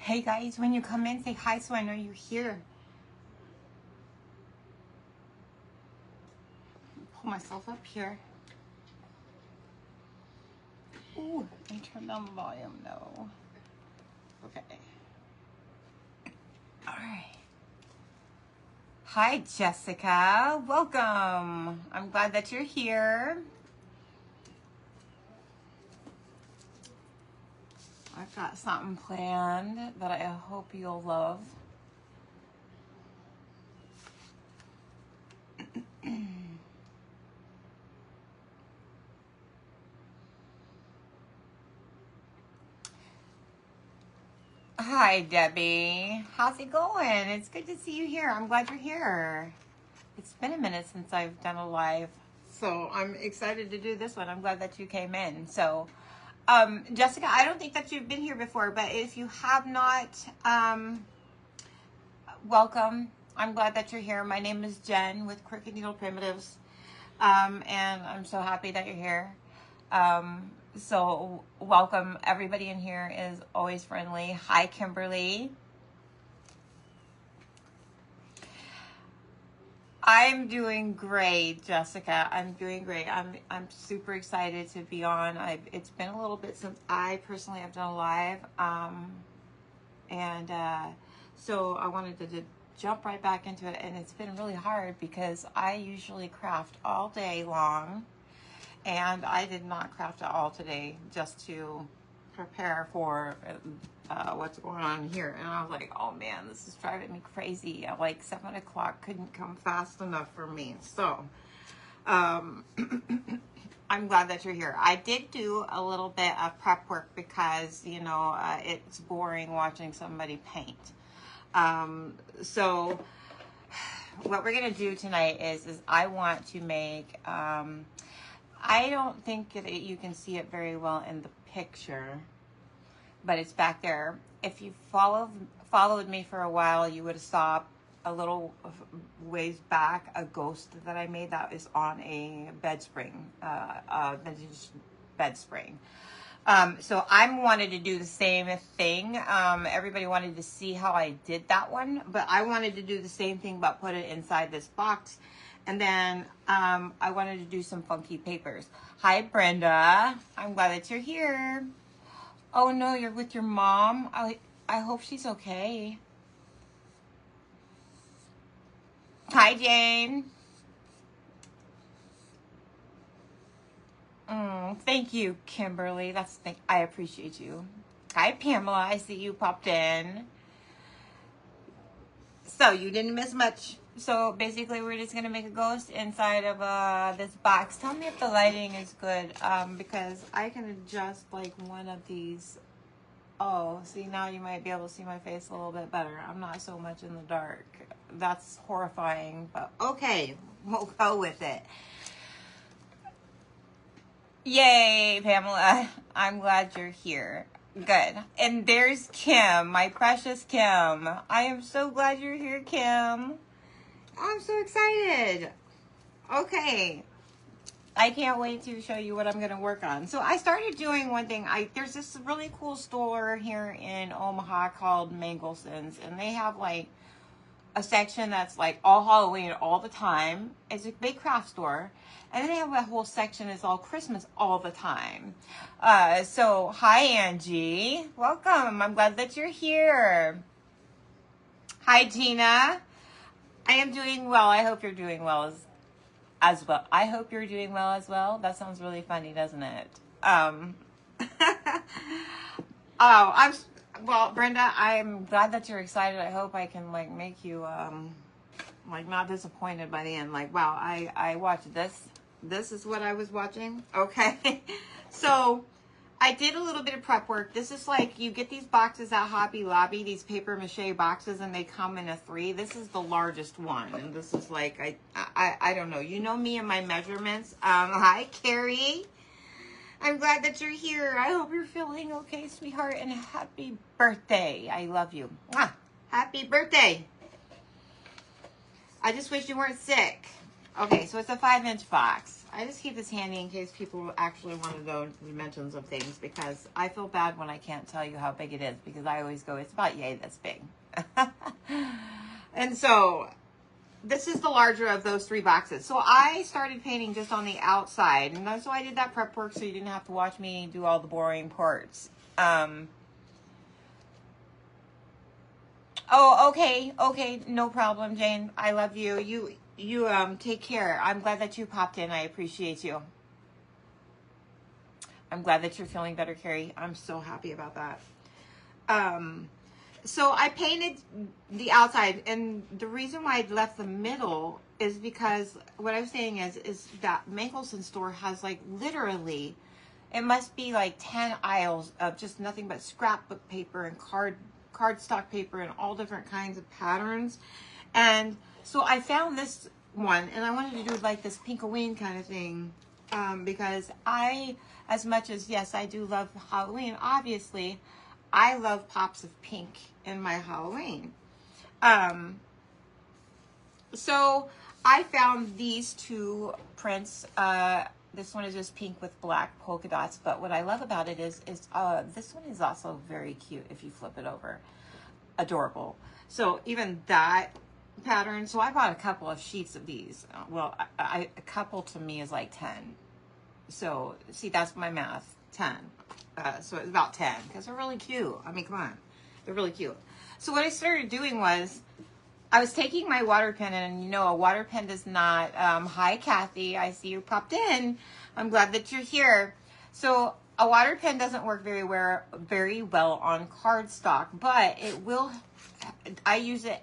Hey guys, when you come in, say hi so I know you're here. Pull myself up here. Ooh, and turn down the volume though. Okay. All right. Hi, Jessica. Welcome. I'm glad that you're here. I've got something planned that I hope you'll love. Hi, Debbie. How's it going? It's good to see you here. I'm glad you're here. It's been a minute since I've done a live, so I'm excited to do this one. I'm glad that you came in. So, Jessica, I don't think that you've been here before, but if you have not, welcome. I'm glad that you're here. My name is Jen with Crooked Needle Primitives, and I'm so happy that you're here. So welcome. Everybody in here is always friendly. Hi, Kimberly. I'm doing great, Jessica. I'm doing great. I'm super excited to be on. It's been a little bit since I personally have done a live, so I wanted to jump right back into it. And it's been really hard because I usually craft all day long, and I did not craft at all today just to prepare for what's going on here. And I was like, oh man, this is driving me crazy. At like 7 o'clock couldn't come fast enough for me. So I'm glad that you're here. I did do a little bit of prep work because, you know, it's boring watching somebody paint. So what we're going to do tonight is I want to make, I don't think that you can see it very well in the picture, but it's back there. If you followed me for a while, you would have saw a little ways back a ghost that I made that is on a bed spring, vintage bed spring. So I wanted to do the same thing. Everybody wanted to see how I did that one, but I wanted to do the same thing but put it inside this box. And then I wanted to do some funky papers. Hi, Brenda. I'm glad that you're here. Oh, no, you're with your mom? I hope she's okay. Hi, Jane. Thank you, Kimberly. I appreciate you. Hi, Pamela. I see you popped in. So you didn't miss much. So basically, we're just gonna make a ghost inside of this box. Tell me if the lighting is good, because I can adjust like one of these. Oh, see, now you might be able to see my face a little bit better. I'm not so much in the dark. That's horrifying, but okay, we'll go with it. Yay, Pamela. I'm glad you're here. Good. And there's Kim, my precious Kim. I am so glad you're here, Kim. I'm so excited. Okay. I can't wait to show you what I'm going to work on. So I started doing one thing. There's this really cool store here in Omaha called Mangelson's, and they have like a section that's like all Halloween all the time. It's a big craft store. And then they have a whole section that's all Christmas all the time. So hi, Angie. Welcome. I'm glad that you're here. Hi, Tina. I am doing well. I hope you're doing well as well. I hope you're doing well as well. That sounds really funny, doesn't it? Well, Brenda, I'm glad that you're excited. I hope I can like make you like not disappointed by the end. Like, wow, I watched this. This is what I was watching. Okay. So I did a little bit of prep work. This is like, you get these boxes at Hobby Lobby, these paper mache boxes, and they come in a 3. This is the largest one. And this is like, I don't know. You know me and my measurements. Hi, Carrie. I'm glad that you're here. I hope you're feeling okay, sweetheart, and happy birthday. I love you. Mwah. Happy birthday. I just wish you weren't sick. Okay, so it's a 5-inch box. I just keep this handy in case people actually want to know the dimensions of things, because I feel bad when I can't tell you how big it is, because I always go, it's about yay this big. And so this is the larger of those 3 boxes. So I started painting just on the outside, and so I did that prep work so you didn't have to watch me do all the boring parts. Oh, okay, no problem, Jane. I love you. You take care. I'm glad that you popped in. I appreciate you. I'm glad that you're feeling better, Carrie. I'm so happy about that. So I painted the outside, and the reason why I left the middle is because what I was saying is that Michelson store has like literally, it must be like 10 aisles of just nothing but scrapbook paper and cardstock paper and all different kinds of patterns. And so I found this one, and I wanted to do like this Pink-a-ween kind of thing, because as much as, yes, I do love Halloween, obviously, I love pops of pink in my Halloween. So I found these 2 prints. This one is just pink with black polka dots, but what I love about it is this one is also very cute if you flip it over. Adorable. So even that pattern, so I bought a couple of sheets of these. Well, a couple to me is like 10. So see, that's my math, 10. So it's about 10 because they're really cute. I mean, come on, they're really cute. So what I started doing was I was taking my water pen, and you know, a water pen does not, hi Kathy, I see you popped in. I'm glad that you're here. So a water pen doesn't work very well on cardstock, but it will, I use it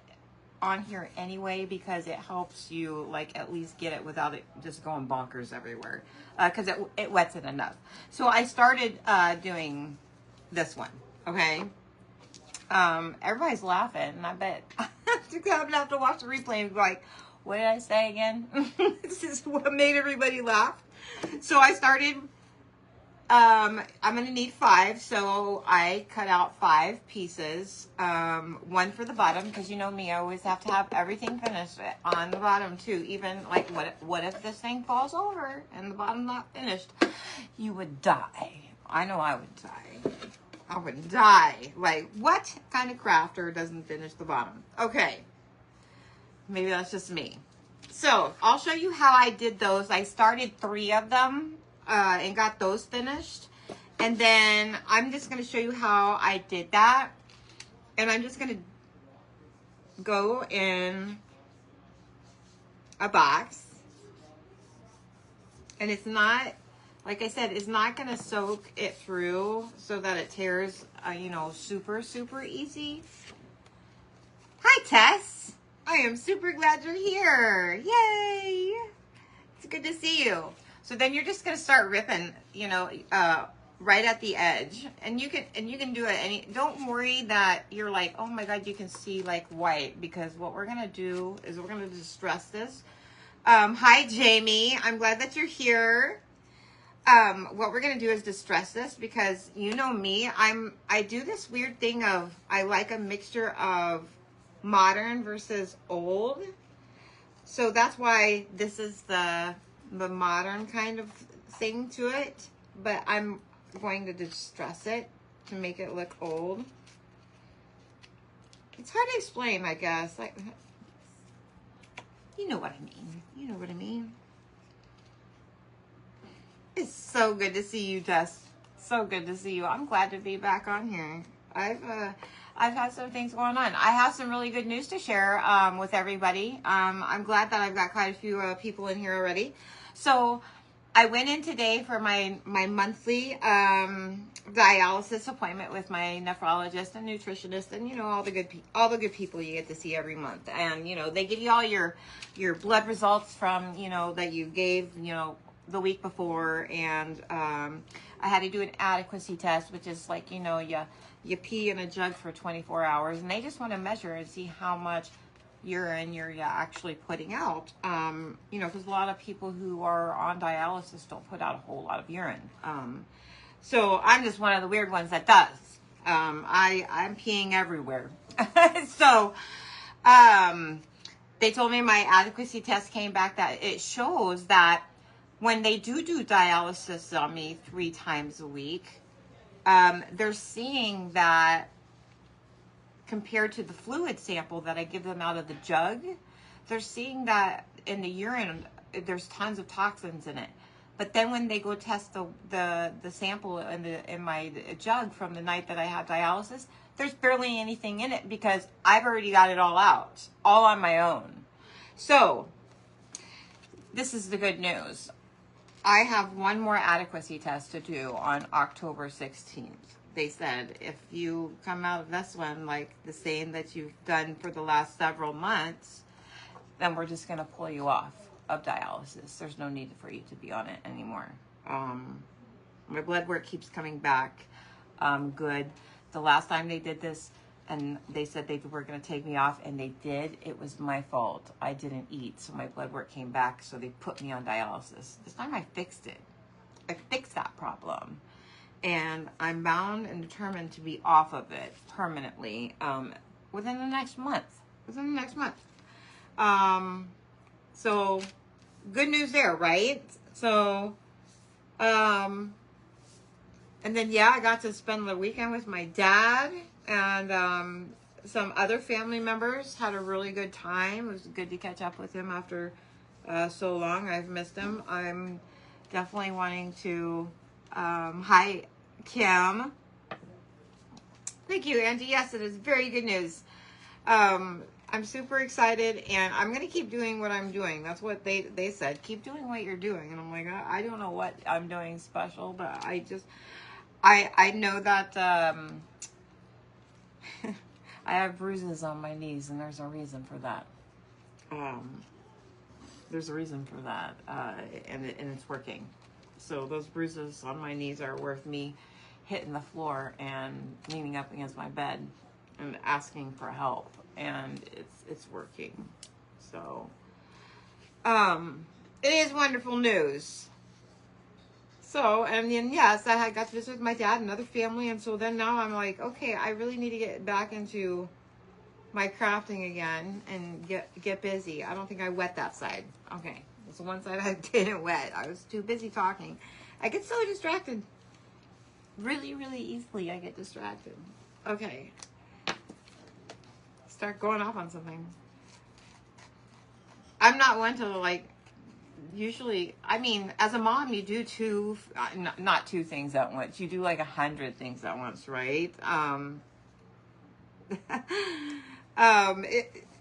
on here anyway because it helps you like at least get it without it just going bonkers everywhere, because it wets it enough. So I started doing this one. Okay, everybody's laughing, and I bet I'm gonna have to watch the replay and be like, what did I say again? This is what made everybody laugh. So I started, I'm going to need 5. So I cut out 5 pieces, 1 for the bottom, because you know me, I always have to have everything finished on the bottom too. Even like, what if this thing falls over and the bottom's not finished? You would die. I know I would die. I would die. Like, what kind of crafter doesn't finish the bottom? Okay. Maybe that's just me. So I'll show you how I did those. I started 3 of them and got those finished. And then I'm just going to show you how I did that. And I'm just going to go in a box. And it's not, like I said, it's not going to soak it through so that it tears, you know, super, super easy. Hi, Tess. I am super glad you're here. Yay. It's good to see you. So then you're just going to start ripping, you know, right at the edge. And you can do it don't worry that you're like, oh my God, you can see like white, because what we're going to do is we're going to distress this. Hi, Jamie. I'm glad that you're here. What we're going to do is distress this, because you know me, I do this weird thing of, I like a mixture of modern versus old. So that's why this is the modern kind of thing to it, but I'm going to distress it to make it look old. It's hard to explain, I guess. Like, you know what I mean. You know what I mean. It's so good to see you, Tess. So good to see you. I'm glad to be back on here. I've had some things going on. I have some really good news to share with everybody. I'm glad that I've got quite a few people in here already. So I went in today for my monthly dialysis appointment with my nephrologist and nutritionist, and you know, all the good people you get to see every month. And you know, they give you all your blood results from, you know, that you gave, you know, the week before. And I had to do an adequacy test, which is like, you know, you pee in a jug for 24 hours, and they just want to measure and see how much urine you're actually putting out. You know, because a lot of people who are on dialysis don't put out a whole lot of urine. So I'm just one of the weird ones that does. I'm peeing everywhere. So They told me my adequacy test came back that it shows that when they do dialysis on me 3 times a week, they're seeing that compared to the fluid sample that I give them out of the jug, they're seeing that in the urine there's tons of toxins in it. But then when they go test the sample in my jug from the night that I had dialysis, there's barely anything in it because I've already got it all out, all on my own. So this is the good news. I have one more adequacy test to do on October 16th. They said, if you come out of this one like the same that you've done for the last several months, then we're just going to pull you off of dialysis. There's no need for you to be on it anymore. My blood work keeps coming back good. The last time they did this, and they said they were going to take me off, and they did. It was my fault. I didn't eat, so my blood work came back, so they put me on dialysis. This time I fixed it. I fixed that problem. And I'm bound and determined to be off of it permanently within the next month. So good news there, right? So, and then, yeah, I got to spend the weekend with my dad and some other family members. Had a really good time. It was good to catch up with him after so long. I've missed him. I'm definitely wanting to, hi, Kim. Thank you, Angie. Yes, it is very good news. I'm super excited, and I'm going to keep doing what I'm doing. That's what they said. Keep doing what you're doing. And I'm like, I don't know what I'm doing special, but I know that I have bruises on my knees, and there's a reason for that. There's a reason for that, and it's working. So those bruises on my knees are worth me hitting the floor and leaning up against my bed and asking for help, and it's working. So it is wonderful news. So, and then yes, I got to visit with my dad and other family, and so then now I'm like, okay, I really need to get back into my crafting again and get busy. I don't think I wet that side. Okay, it's the one side I didn't wet. I was too busy talking. I get so distracted. Really, really easily I get distracted. Okay. Start going off on something. I'm not one to like, usually, I mean, as a mom, you do not 2 things at once. You do like 100 things at once, right?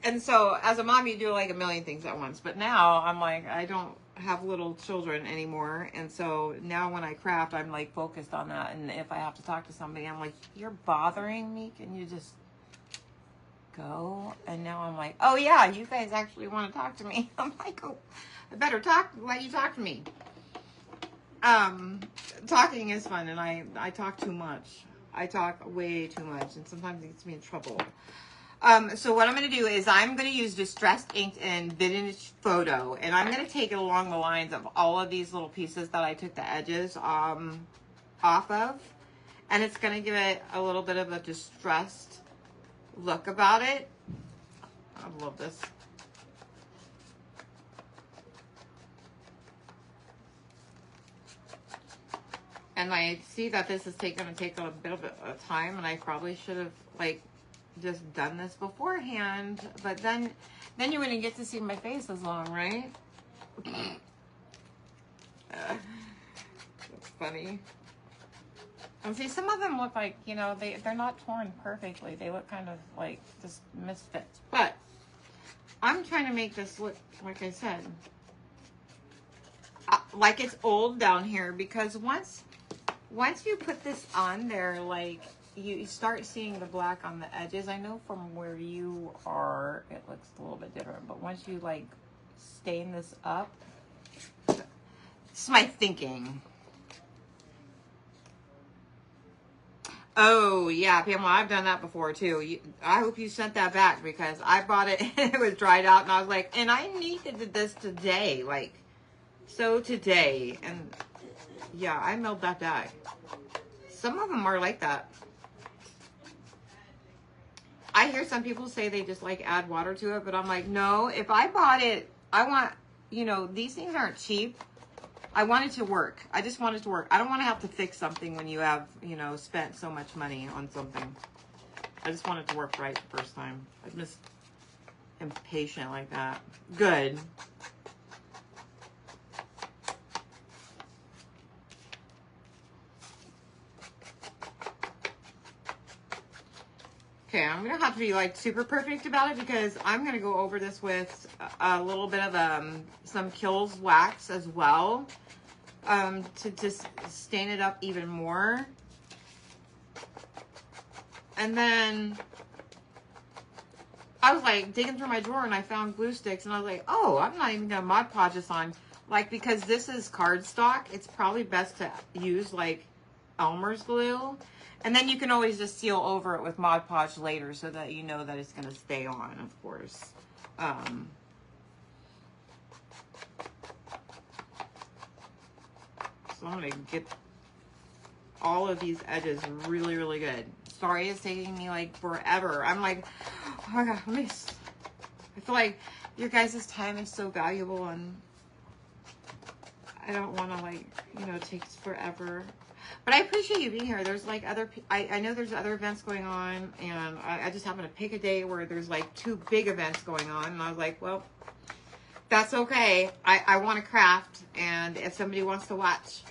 And so as a mom, you do like 1,000,000 things at once. But now I'm like, I don't have little children anymore. And so now when I craft, I'm like focused on that. And if I have to talk to somebody, I'm like, you're bothering me. Can you just go? And now I'm like, oh yeah, you guys actually want to talk to me. I'm like, oh, I better let you talk to me. Talking is fun, and I talk too much. I talk way too much, and sometimes it gets me in trouble. So what I'm going to do is I'm going to use Distressed Ink and Vintage Photo, and I'm going to take it along the lines of all of these little pieces that I took the edges off of, and it's going to give it a little bit of a distressed look about it. I love this. And I see that this is going to take a bit of a time, and I probably should have like just done this beforehand. But then you wouldn't get to see my face as long, right? That's funny. And see, some of them look like, you know, they're not torn perfectly. They look kind of like just misfits. But I'm trying to make this look, like I said, like it's old down here, because once you put this on there, like you start seeing the black on the edges. I know from where you are, it looks a little bit different, but once you like stain this up, it's my thinking. Oh yeah, Pamela, I've done that before too. I hope you sent that back, because I bought it and it was dried out, and I was like, and I needed this today, like so today. And yeah, I milled that die. Some of them are like that. I hear some people say they just like add water to it, but I'm like, no, if I bought it, I want, you know, these things aren't cheap. I want it to work. I just want it to work. I don't want to have to fix something when you have, you know, spent so much money on something. I just want it to work right the first time. I'm just impatient like that. Good. Okay, I'm gonna have to be like super perfect about it because I'm gonna go over this with a little bit of some Kills wax as well, to just stain it up even more. And then I was like digging through my drawer and I found glue sticks and I was like, oh, I'm not even gonna Mod Podge this on. Like, because this is cardstock, it's probably best to use like Elmer's glue. And then you can always just seal over it with Mod Podge later so that you know that it's going to stay on, of course. So I'm going to get all of these edges really, really good. Sorry it's taking me like forever. I'm like, oh my God, I feel like your guys' time is so valuable and I don't want to like, you know, take forever. But I appreciate you being here. There's like I know there's other events going on, and I just happen to pick a day where there's like 2 big events going on, and I was like, well, that's okay. I want to craft, and if somebody wants to watch,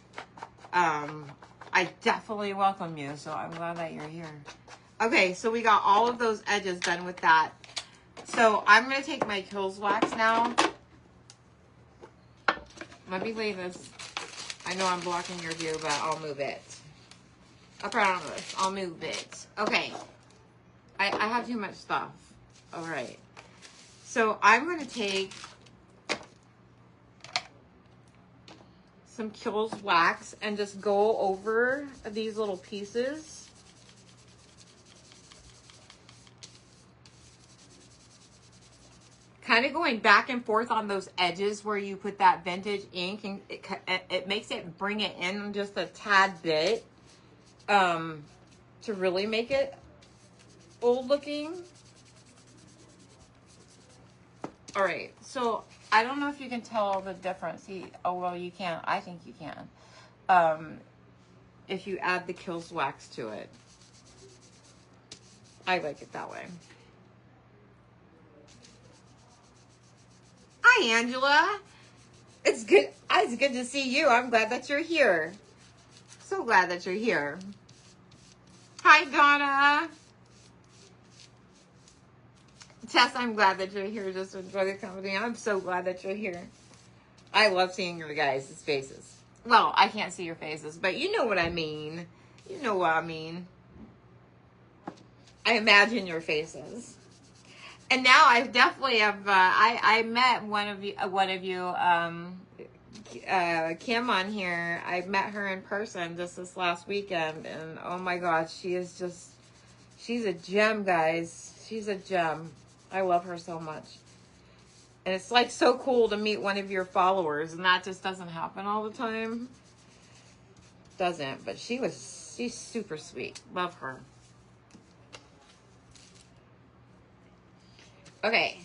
I definitely welcome you, so I'm glad that you're here. Okay, so we got all of those edges done with that. So I'm going to take my Kills wax now. Let me lay this. I know I'm blocking your view, but I'll move it. I promise. I'll move it. Okay. I have too much stuff. All right. So I'm going to take some Kills wax and just go over these little pieces. Kind of going back and forth on those edges where you put that vintage ink, and it makes it bring it in just a tad bit, to really make it old looking. All right, so I don't know if you can tell the difference. Oh, well, you can. I think you can. If you add the Kills wax to it. I like it that way. Hi, Angela. It's good. It's good to see you. I'm glad that you're here. So glad that you're here. Hi, Donna. Tess, I'm glad that you're here. Just enjoy the company. I'm so glad that you're here. I love seeing your guys' faces. Well, I can't see your faces, but you know what I mean. You know what I mean. I imagine your faces. And now I definitely have. I met one of you, Kim on here. I met her in person just this last weekend, and oh my God, she's a gem, guys. She's a gem. I love her so much, and it's like so cool to meet one of your followers, and that just doesn't happen all the time. Doesn't, but she's super sweet. Love her. Okay.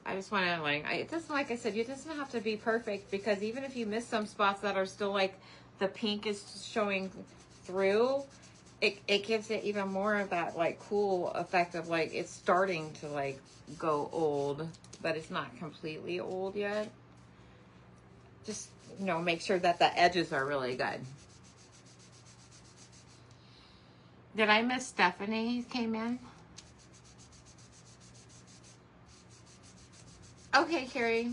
I just want to it doesn't, like I said, it doesn't have to be perfect, because even if you miss some spots that are still like the pink is showing through, it gives it even more of that like cool effect of like it's starting to like go old, but it's not completely old yet. Just, you know, make sure that the edges are really good. Did I miss Stephanie came in? Okay, Carrie.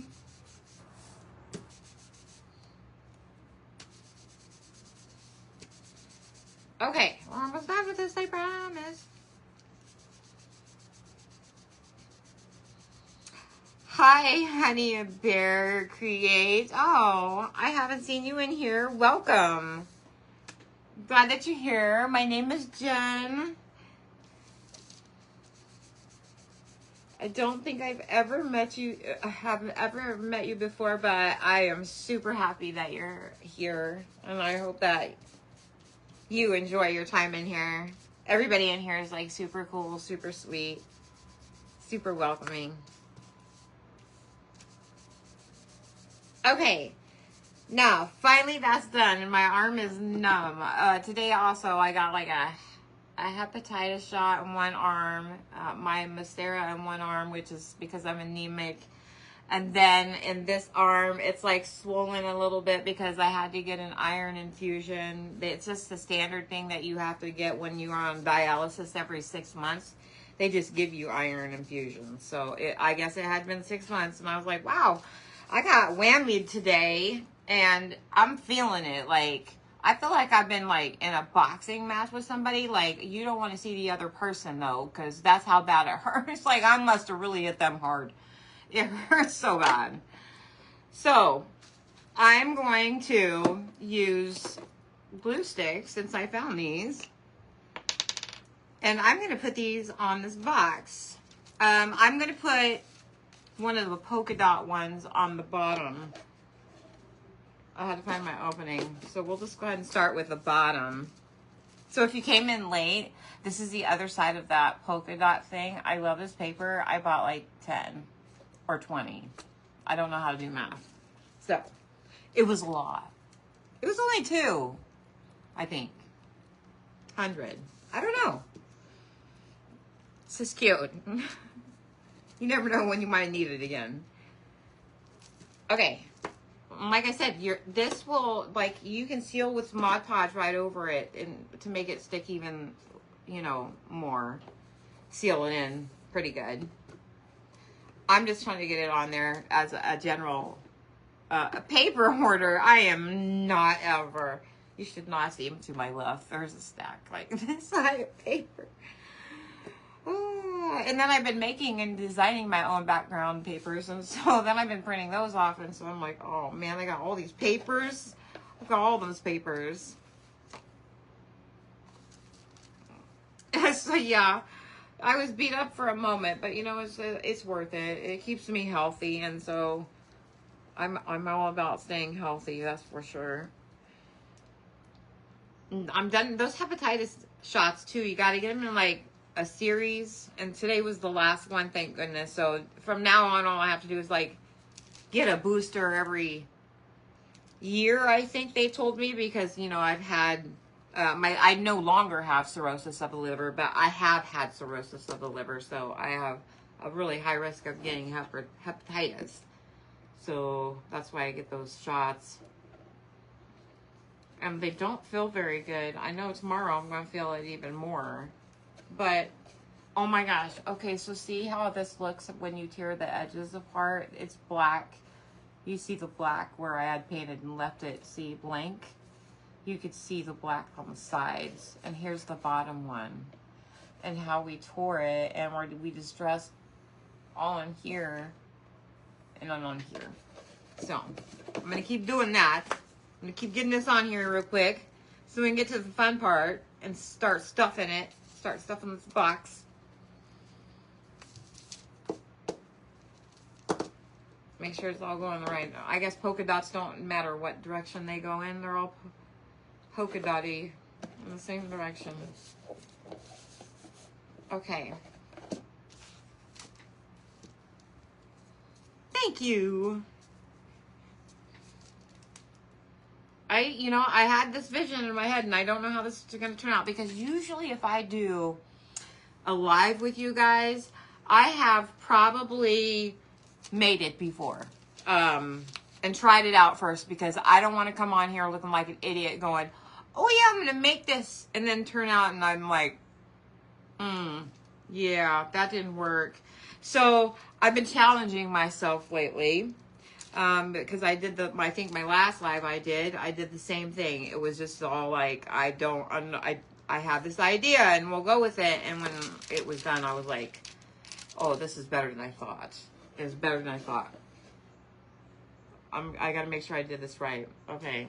Okay, we're almost done with this, I promise. Hi, Honey Bear Create. Oh, I haven't seen you in here. Welcome. Glad that you're here. My name is Jen. I don't think I've ever met you, before, but I am super happy that you're here, and I hope that you enjoy your time in here. Everybody in here is like super cool, super sweet, super welcoming. Okay. Now, finally that's done and my arm is numb. Today also I got like a hepatitis shot in one arm, my Mircera in one arm, which is because I'm anemic. And then in this arm, it's like swollen a little bit because I had to get an iron infusion. It's just the standard thing that you have to get when you're on dialysis every 6 months. They just give you iron infusions. So I guess it had been 6 months and I was like, wow, I got whammied today and I'm feeling it. Like, I feel like I've been like in a boxing match with somebody. Like, you don't want to see the other person though, because that's how bad it hurts. Like, I must have really hit them hard. It hurts so bad. So, I'm going to use glue sticks since I found these. And I'm going to put these on this box. I'm going to put one of the polka dot ones on the bottom. I had to find my opening. So we'll just go ahead and start with the bottom. So if you came in late, this is the other side of that polka dot thing. I love this paper. I bought like 10 or 20. I don't know how to do math. So it was a lot. It was only 2, I think. 100. I don't know. This is cute. You never know when you might need it again. Okay. Like I said, this will, like, you can seal with Mod Podge right over it and to make it stick even, you know, more. Seal it in pretty good. I'm just trying to get it on there as a general paper hoarder. I am not ever. You should not see them to my left. There's a stack like this side of paper. And then I've been making and designing my own background papers, and so then I've been printing those off, and so I'm like, oh man, I got all these papers. Look at all those papers. So yeah, I was beat up for a moment, but you know, it's worth it. It keeps me healthy, and so I'm all about staying healthy. That's for sure. I'm done. Those hepatitis shots too. You got to get them in like a series, and today was the last one, thank goodness. So from now on, all I have to do is like get a booster every year, I think they told me, because you know I've had I no longer have cirrhosis of the liver, but I have had cirrhosis of the liver, so I have a really high risk of getting hepatitis. So that's why I get those shots. And they don't feel very good. I know tomorrow I'm going to feel it even more. But, oh my gosh. Okay, so see how this looks when you tear the edges apart? It's black. You see the black where I had painted and left it, see, blank? You could see the black on the sides. And here's the bottom one. And how we tore it, and we distressed all in here and on here. So, I'm going to keep doing that. I'm going to keep getting this on here real quick so we can get to the fun part and start stuffing it. Start stuffing this box. Make sure it's all going the right. I guess polka dots don't matter what direction they go in. They're all polka dotty in the same direction. Okay. Thank you. I had this vision in my head, and I don't know how this is going to turn out, because usually if I do a live with you guys, I have probably made it before and tried it out first, because I don't want to come on here looking like an idiot going, oh yeah, I'm going to make this, and then turn out and I'm like, yeah, that didn't work. So I've been challenging myself lately. Because I did I think my last live I did the same thing. It was just all like, I have this idea and we'll go with it. And when it was done, I was like, oh, this is better than I thought. It's better than I thought. I got to make sure I did this right. Okay.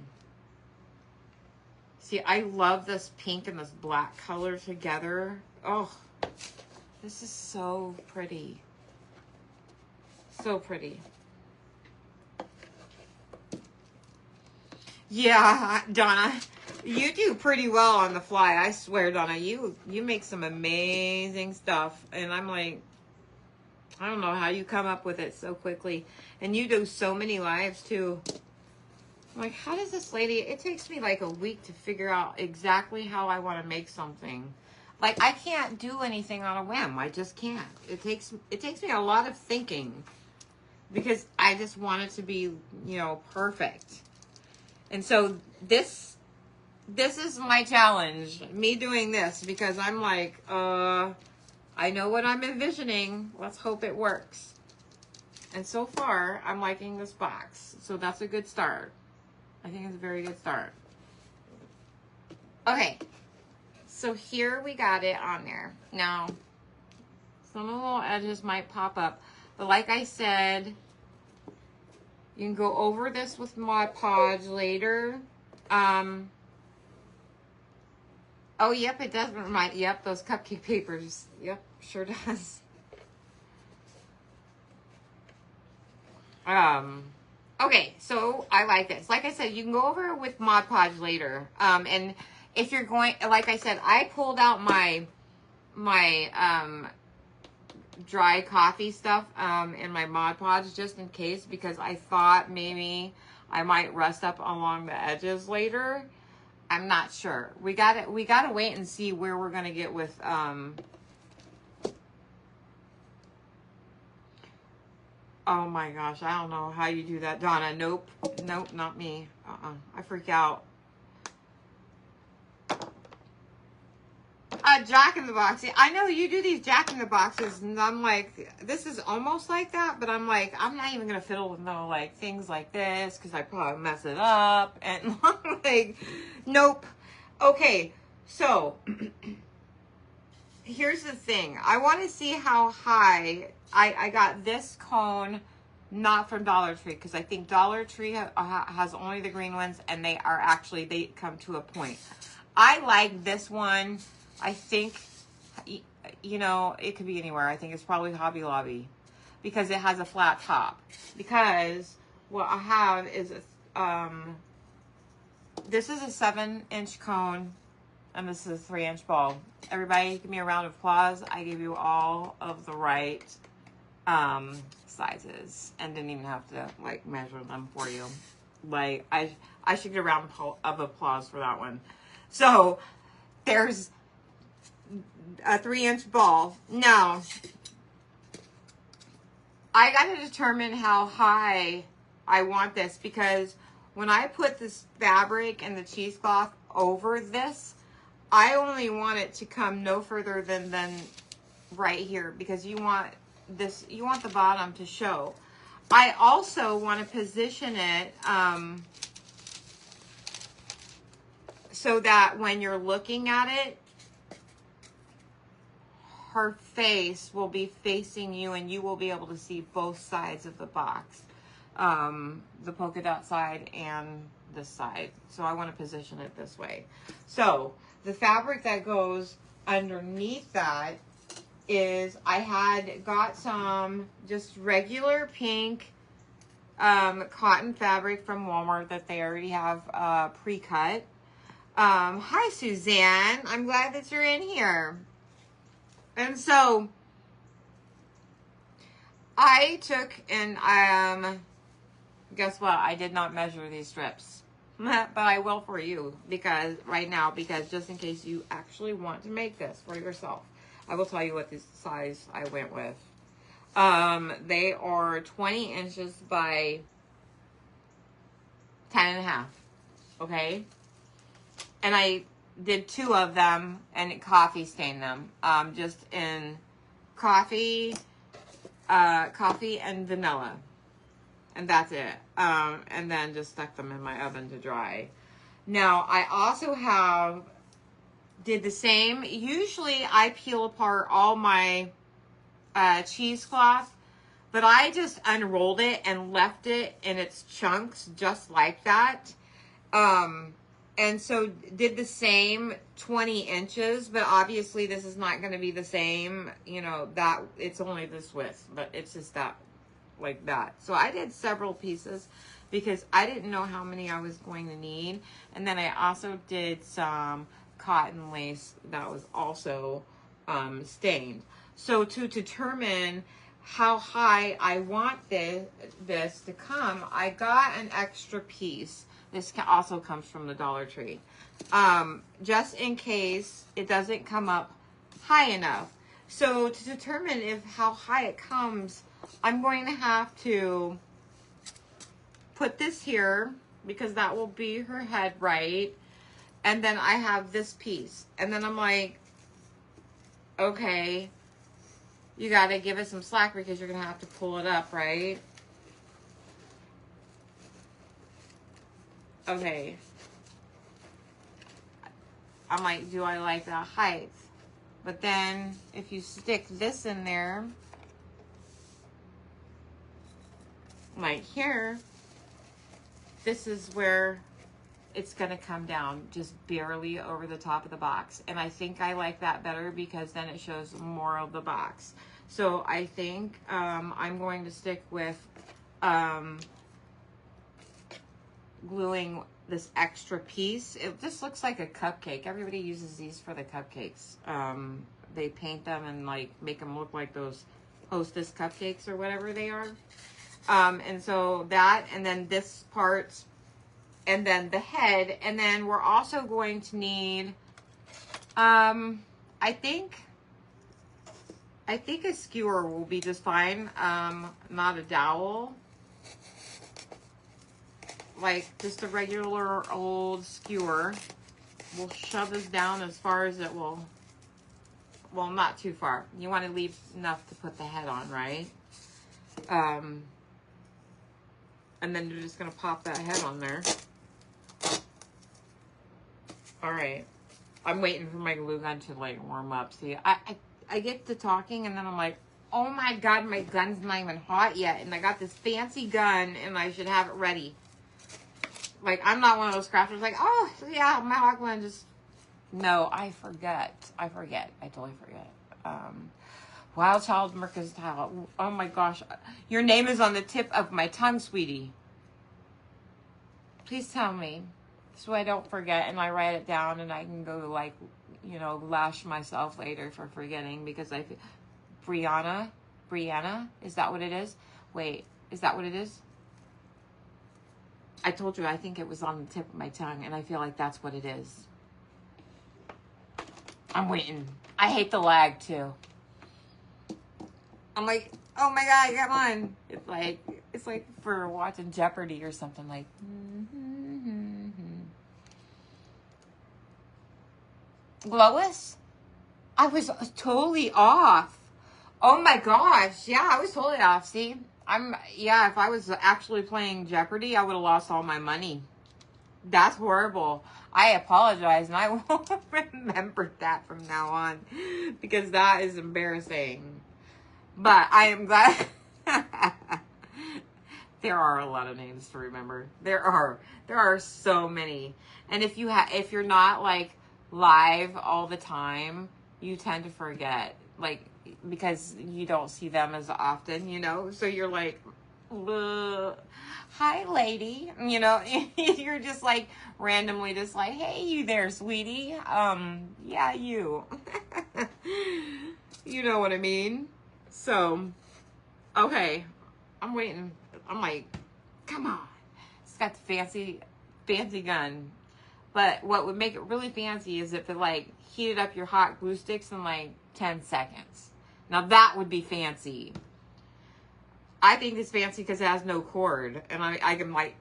See, I love this pink and this black color together. Oh, this is so pretty. So pretty. Yeah, Donna, You do pretty well on the fly, I swear, Donna. You make some amazing stuff. And I'm like, I don't know how you come up with it so quickly. And you do so many lives too. I'm like, how does this lady, it takes me like a week to figure out exactly how I want to make something. Like, I can't do anything on a whim. I just can't. It takes me a lot of thinking because I just want it to be, perfect. And so this is my challenge, me doing this, because I'm like, I know what I'm envisioning. Let's hope it works. And so far, I'm liking this box. So that's a good start. I think it's a very good start. Okay. So here we got it on there. Now, some of the little edges might pop up. But like I said, you can go over this with Mod Podge later. Oh, yep, it does remind, yep, those cupcake papers. Yep, sure does. Okay, so I like this. Like I said, you can go over it with Mod Podge later. And if you're going, like I said, I pulled out my dry coffee stuff in my Mod Podge just in case, because I thought maybe I might rust up along the edges later. I'm not sure. We gotta wait and see where we're gonna get with oh my gosh, I don't know how you do that, Donna. Nope, not me. I freak out. Jack in the Box. See, I know you do these Jack in the Boxes, and I'm like, this is almost like that, but I'm like, I'm not even gonna fiddle with no like things like this because I probably mess it up, and like, nope. Okay, so here's the thing. I want to see how high I got this cone, not from Dollar Tree, because I think Dollar Tree has only the green ones, and they come to a point. I like this one. I think, it could be anywhere. I think it's probably Hobby Lobby because it has a flat top. Because what I have is, this is a 7-inch cone and this is a 3-inch ball. Everybody give me a round of applause. I gave you all of the right sizes and didn't even have to like measure them for you. Like I should get a round of applause for that one. So there's a 3-inch ball. Now, I got to determine how high I want this, because when I put this fabric and the cheesecloth over this, I only want it to come no further than right here, because you want the bottom to show. I also want to position it so that when you're looking at it, her face will be facing you and you will be able to see both sides of the box. The polka dot side and this side. So I want to position it this way. So the fabric that goes underneath that is, I had got some just regular pink cotton fabric from Walmart that they already have pre-cut. Hi Suzanne, I'm glad that you're in here. And so I took and guess what? I did not measure these strips, but I will for you because just in case you actually want to make this for yourself, I will tell you what this size I went with. They are 20 inches by 10.5. Okay. And I did 2 of them and coffee stained them, just in coffee and vanilla, and that's it. And then just stuck them in my oven to dry. Now I also did the same. Usually I peel apart all my cheesecloth, but I just unrolled it and left it in its chunks just like that. And so did the same 20 inches, but obviously this is not going to be the same, that it's only this width, but it's just that, like that. So I did several pieces. because I didn't know how many I was going to need. And then I also did some cotton lace that was also stained. So to determine how high I want this to come, I got an extra piece. This also comes from the Dollar Tree. Just in case it doesn't come up high enough. So to determine how high it comes, I'm going to have to put this here because that will be her head, right? And then I have this piece. And then I'm like, okay, you got to give it some slack because you're going to have to pull it up, right? Okay. I'm like, do I like that height? But then if you stick this in there, like here, this is where it's going to come down just barely over the top of the box. And I think I like that better because then it shows more of the box. So I think I'm going to stick with gluing this extra piece. It just looks like a cupcake. Everybody uses these for the cupcakes. They paint them and like make them look like those Hostess cupcakes or whatever they are. And so that, and then this part, and then the head, and then we're also going to need, I think a skewer will be just fine. Not a dowel. Like just a regular old skewer. We'll shove this down as far as it will. Well, not too far. You want to leave enough to put the head on, right? And then you're just going to pop that head on there. All right. I'm waiting for my glue gun to like warm up. See, I get to talking and then I'm like, oh my God, my gun's not even hot yet. And I got this fancy gun and I should have it ready. Like, I'm not one of those crafters like, oh, yeah, my hot gun just... No, I forget. I totally forget. Wild Child Mercantile. Oh my gosh. Your name is on the tip of my tongue, sweetie. Please tell me so I don't forget and I write it down and I can go like, you know, lash myself later for forgetting because I... Brianna? Is that what it is? Wait, is that what it is? I told you I think it was on the tip of my tongue and I feel like that's what it is. I'm waiting. I hate the lag too. I'm like, oh my God, come on. It's like for watching Jeopardy or something like. Lois? I was totally off. Oh my gosh. Yeah, I was totally off. See? If I was actually playing Jeopardy, I would have lost all my money. That's horrible. I apologize, and I won't remember that from now on because that is embarrassing. But I am glad. There are a lot of names to remember. There are so many. And if you're not like live all the time, you tend to forget, like, because you don't see them as often, you know. So you're like, hi lady, you know. You're just like randomly just like, hey, you there, sweetie. Yeah, you. You know what I mean. So okay, I'm waiting. I'm like, come on. It's got the fancy gun. But what would make it really fancy is if it like heated up your hot glue sticks in like 10 seconds. Now that would be fancy. I think it's fancy because it has no cord. And I can like,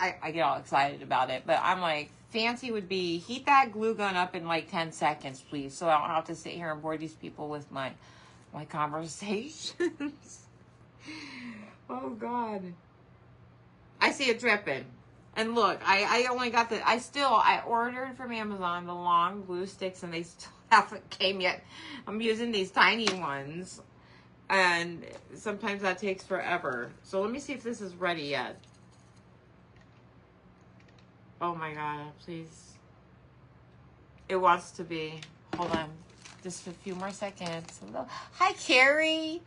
I get all excited about it. But I'm like, fancy would be heat that glue gun up in like 10 seconds, please. So I don't have to sit here and bore these people with my conversations. Oh, God. I see it dripping. And look, I only got I ordered from Amazon the long glue sticks and they still haven't came yet. I'm using these tiny ones. And sometimes that takes forever. So let me see if this is ready yet. Oh my God, please. It wants to be. Hold on. Just a few more seconds. Hi, Carrie.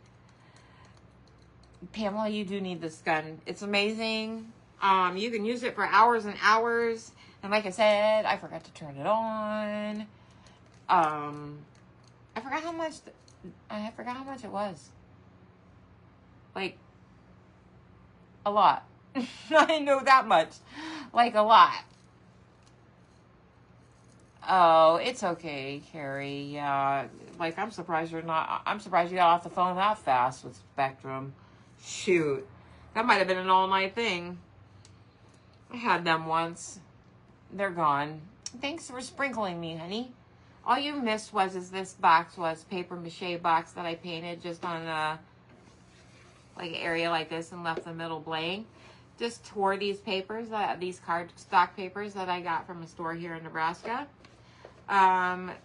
Pamela, you do need this gun. It's amazing. You can use it for hours and hours. And like I said, I forgot to turn it on. I forgot how much. I forgot how much it was. Like a lot. I know that much. Like a lot. Oh, it's okay, Carrie. Yeah, like I'm surprised you got off the phone that fast with Spectrum. Shoot, that might have been an all-night thing. I had them once. They're gone. Thanks for sprinkling me, honey. All you missed is this box was paper mache box that I painted just on like an area like this and left the middle blank. Just tore these papers, these cardstock papers that I got from a store here in Nebraska. Added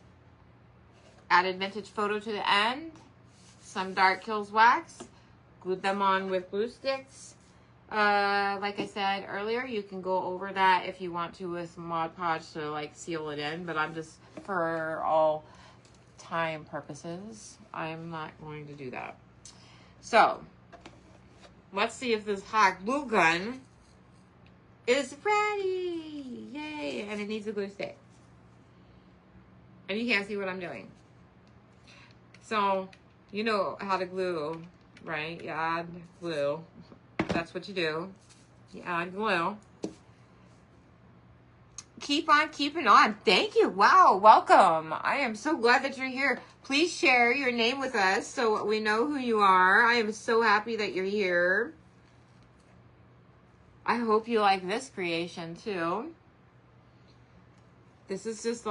vintage photo to the end. Some Dark Kills wax. Glued them on with glue sticks. Like I said earlier, you can go over that if you want to with Mod Podge to like seal it in, but I'm just, for all time purposes, I'm not going to do that. So, let's see if this hot glue gun is ready. Yay! And it needs a glue stick. And you can't see what I'm doing. So, you know how to glue, right? You add glue. That's what you do. You add glue. Keep on keeping on. Thank you. Wow, welcome. I am so glad that you're here. Please share your name with us so we know who you are. I am so happy that you're here. I hope you like this creation too. This is just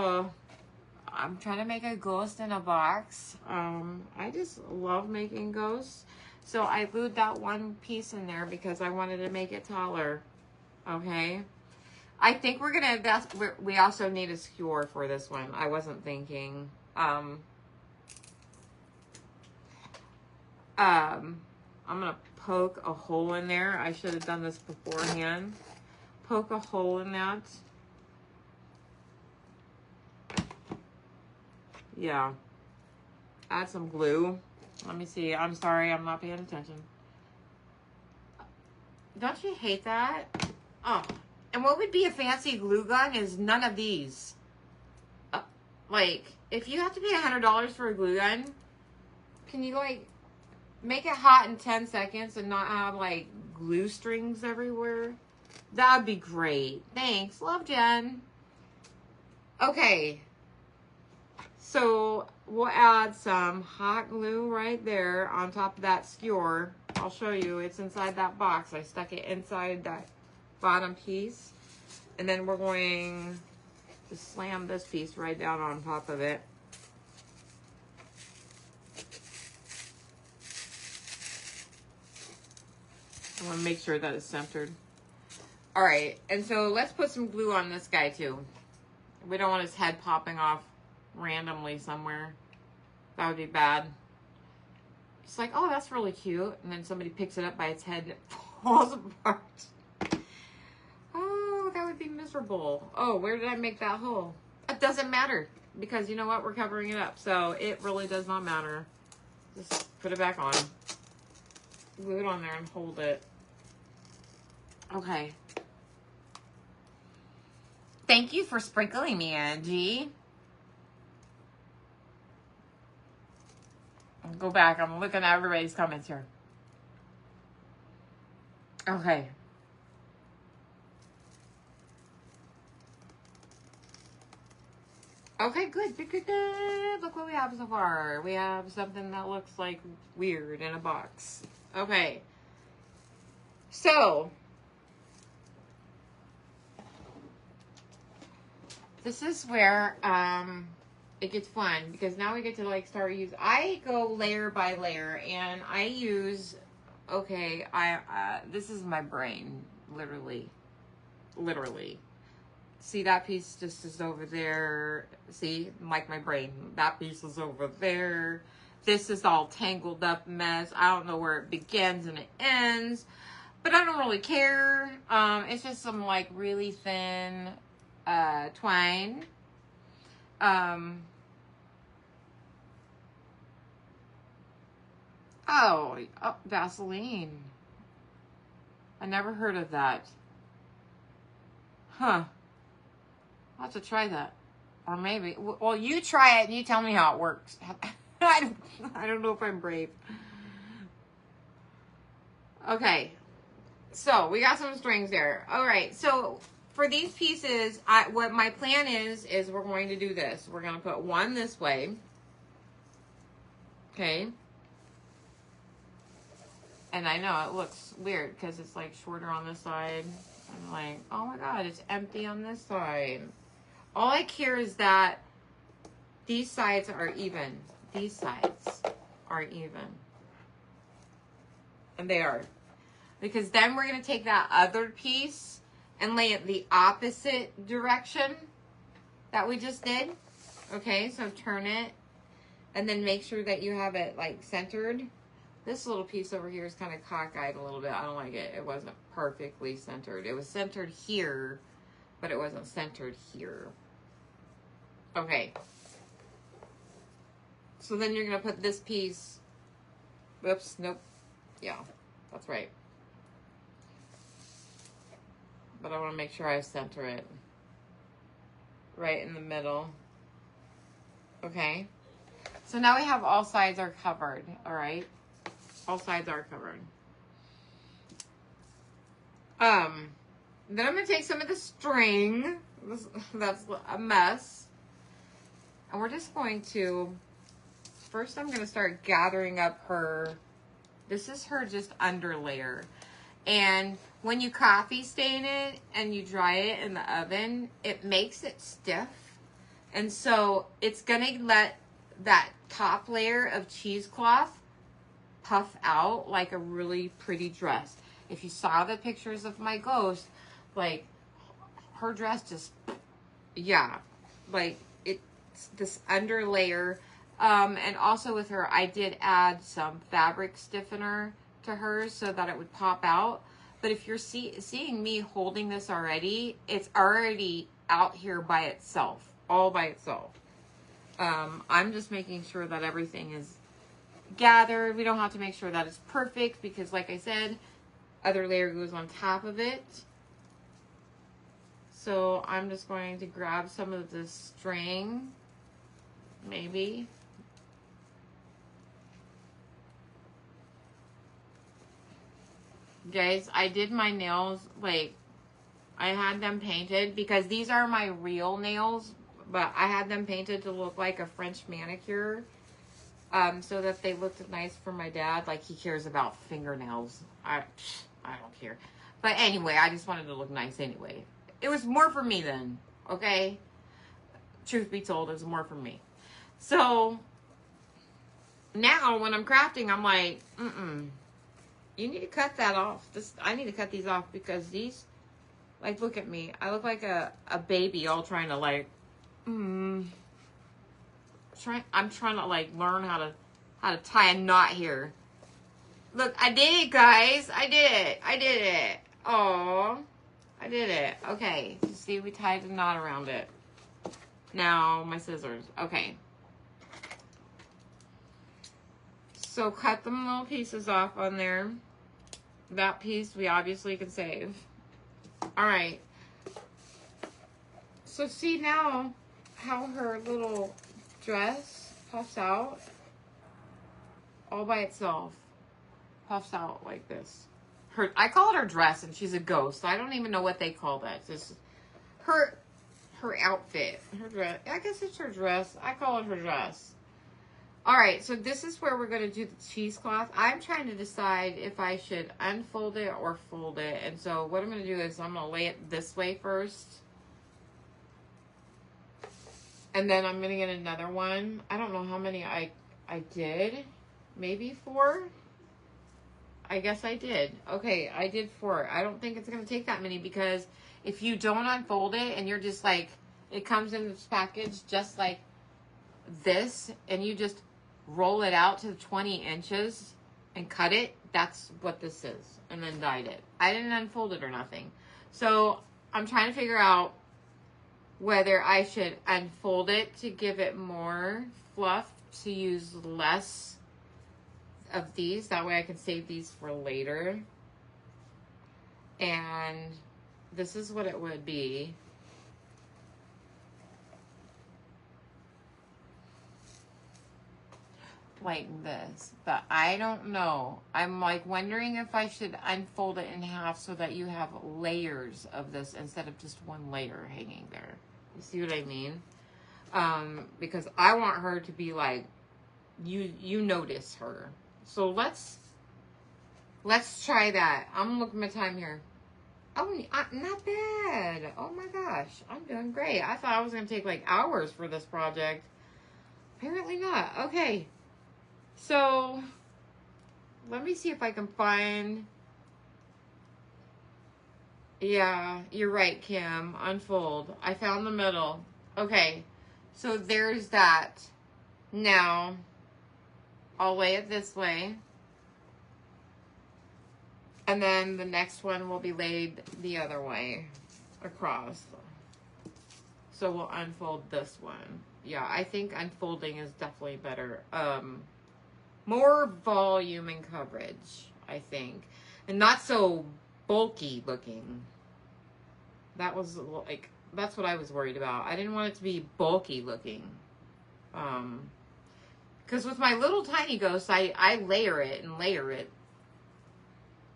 I'm trying to make a ghost in a box. I just love making ghosts. So I glued that one piece in there because I wanted to make it taller. Okay. I think we're going to invest. We also need a skewer for this one. I wasn't thinking. I'm going to poke a hole in there. I should have done this beforehand. Poke a hole in that. Yeah. Add some glue. Let me see. I'm sorry. I'm not paying attention. Don't you hate that? Oh. And what would be a fancy glue gun is none of these. Like, if you have to pay $100 for a glue gun, can you, like, make it hot in 10 seconds and not have, like, glue strings everywhere? That'd be great. Thanks. Love, Jen. Okay. So, we'll add some hot glue right there on top of that skewer. I'll show you. It's inside that box. I stuck it inside that bottom piece. And then we're going to slam this piece right down on top of it. I want to make sure that it's centered. All right. And so let's put some glue on this guy too. We don't want his head popping off randomly somewhere. That would be bad. It's like, oh, that's really cute. And then somebody picks it up by its head and it falls apart. Oh, that would be miserable. Oh, where did I make that hole? It doesn't matter. Because you know what? We're covering it up. So it really does not matter. Just put it back on. Glue it on there and hold it. Okay. Thank you for sprinkling me, Angie. I'll go back. I'm looking at everybody's comments here. Okay. Okay, good, good, good, good. Look what we have so far. We have something that looks like weird in a box. Okay. So, this is where it gets fun because now we get to like start use. I go layer by layer and I use, okay, this is my brain, literally. See, that piece just is over there. See, like my brain, that piece is over there. This is all tangled up mess. I don't know where it begins and it ends, but I don't really care. It's just some like really thin twine. Oh, Vaseline. I never heard of that. Huh. I'll have to try that. Or maybe. Well, you try it and you tell me how it works. I don't know if I'm brave. Okay. So, we got some strings there. All right. So, for these pieces, what my plan is we're going to do this. We're going to put one this way. Okay. And I know it looks weird because it's like shorter on this side. I'm like, oh my God, it's empty on this side. All I care is that these sides are even. These sides are even. And they are. Because then we're going to take that other piece and lay it the opposite direction that we just did. Okay, so turn it. And then make sure that you have it like centered. This little piece over here is kind of cockeyed a little bit. I don't like it. It wasn't perfectly centered. It was centered here, but it wasn't centered here. Okay. So then you're going to put this piece. Whoops, nope. Yeah, that's right. But I want to make sure I center it right in the middle. Okay. So now we have all sides are covered, all right? All sides are covered. Then I'm going to take some of the string. That's a mess. And we're just going to, first I'm going to start gathering up her, this is her just under layer. And when you coffee stain it and you dry it in the oven, it makes it stiff. And so it's going to let that top layer of cheesecloth puff out like a really pretty dress. If you saw the pictures of my ghost, like her dress just, yeah, like it's this under layer. And also with her, I did add some fabric stiffener to hers so that it would pop out. But if you're seeing me holding this already, it's already out here by itself, all by itself. I'm just making sure that everything is gathered. We don't have to make sure that it's perfect because, like I said, other layer goes on top of it. So I'm just going to grab some of the string, maybe. Guys, I did my nails, like, I had them painted because these are my real nails, but I had them painted to look like a French manicure, so that they looked nice for my dad. Like, he cares about fingernails. I don't care. But anyway, I just wanted to look nice anyway. It was more for me then, okay? Truth be told, it was more for me. So, now when I'm crafting, I'm like, you need to cut that off. I need to cut these off because these, like, look at me. I look like a baby all trying to, like, I'm trying to, like, learn how to tie a knot here. Look, I did it, guys. I did it. Oh, I did it. Okay. See, we tied a knot around it. Now, my scissors. Okay. So cut them little pieces off on there. That piece we obviously can save. All right. So see now how her little dress puffs out all by itself. Puffs out like this. I call it her dress, and she's a ghost. So I don't even know what they call that. This her outfit. Her dress. I guess it's her dress. I call it her dress. All right, so this is where we're going to do the cheesecloth. I'm trying to decide if I should unfold it or fold it. And so what I'm going to do is I'm going to lay it this way first. And then I'm going to get another one. I don't know how many I did. Maybe 4? I guess I did. Okay, I did 4. I don't think it's going to take that many because if you don't unfold it and you're just like, it comes in this package just like this and you just roll it out to 20 inches and cut it, that's what this is, and then dyed it. I didn't unfold it or nothing. So I'm trying to figure out whether I should unfold it to give it more fluff, to use less of these. That way I can save these for later. And this is what it would be. Like this, but I don't know. I'm like wondering if I should unfold it in half so that you have layers of this instead of just one layer hanging there. You see what I mean? Because I want her to be like, you notice her. So let's try that. I'm looking at my time here. Oh, not bad. Oh my gosh, I'm doing great. I thought I was gonna take like hours for this project. Apparently not. Okay. So, let me see if I can find... Yeah, you're right, Kim. Unfold. I found the middle. Okay, so there's that. Now, I'll lay it this way. And then the next one will be laid the other way across. So we'll unfold this one. Yeah, I think unfolding is definitely better. More volume and coverage, I think. And not so bulky looking. That was like, that's what I was worried about. I didn't want it to be bulky looking. Because with my little tiny ghost, I layer it and layer it.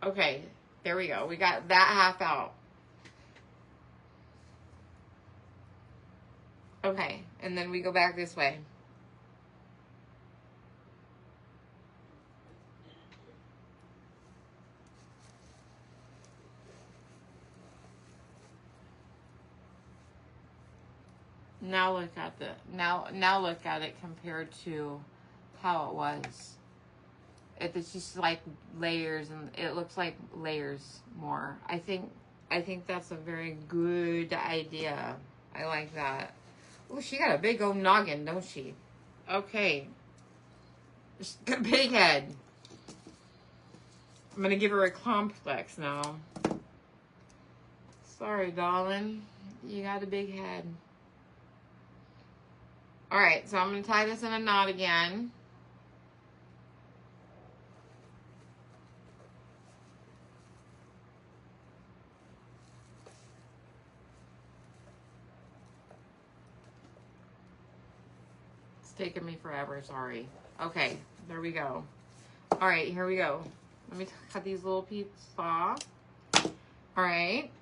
Okay, there we go. We got that half out. Okay, and then we go back this way. Now look at now look at it compared to how it was. It's just like layers, and it looks like layers more. I think that's a very good idea. I like that. Oh, she got a big old noggin, don't she? Okay. She's got a big head. I'm gonna give her a complex now. Sorry, darling. You got a big head. Alright, so I'm going to tie this in a knot again. It's taking me forever, sorry. Okay, there we go. Alright, here we go. Let me cut these little pieces off. Alright.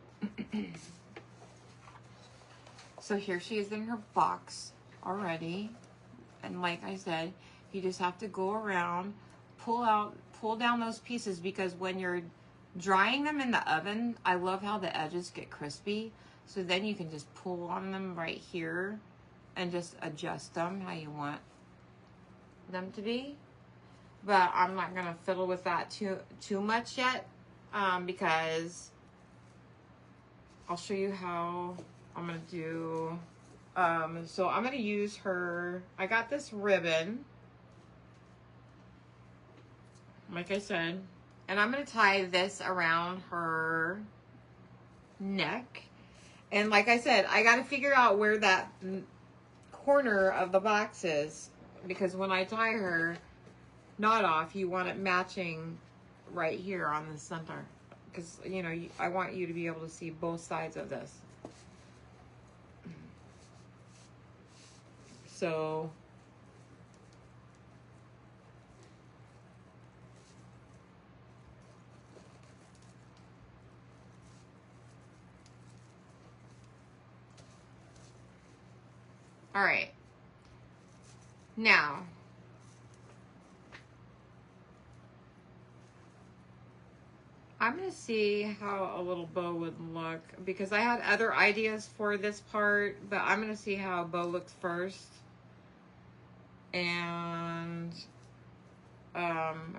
So here she is in her box already, and like I said, you just have to go around, pull down those pieces, because when you're drying them in the oven, I love how the edges get crispy, so then you can just pull on them right here and just adjust them how you want them to be. But I'm not gonna fiddle with that too much yet, because I'll show you how I'm gonna do. So I'm going to use her, I got this ribbon, like I said, and I'm going to tie this around her neck. And like I said, I got to figure out where that corner of the box is, because when I tie her knot off, you want it matching right here on the center, because, you know, I want you to be able to see both sides of this. So all right, now I'm gonna see how a little bow would look, because I had other ideas for this part, but I'm gonna see how a bow looks first. And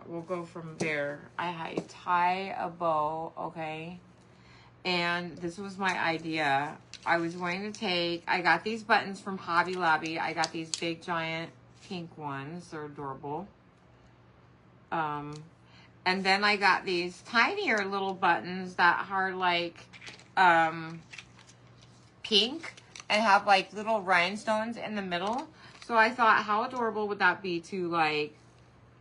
we'll go from there. I tie a bow, okay? And this was my idea. I was going to take, I got these buttons from Hobby Lobby. I got these big giant pink ones. They're adorable. And then I got these tinier little buttons that are like pink and have like little rhinestones in the middle. So I thought, how adorable would that be to like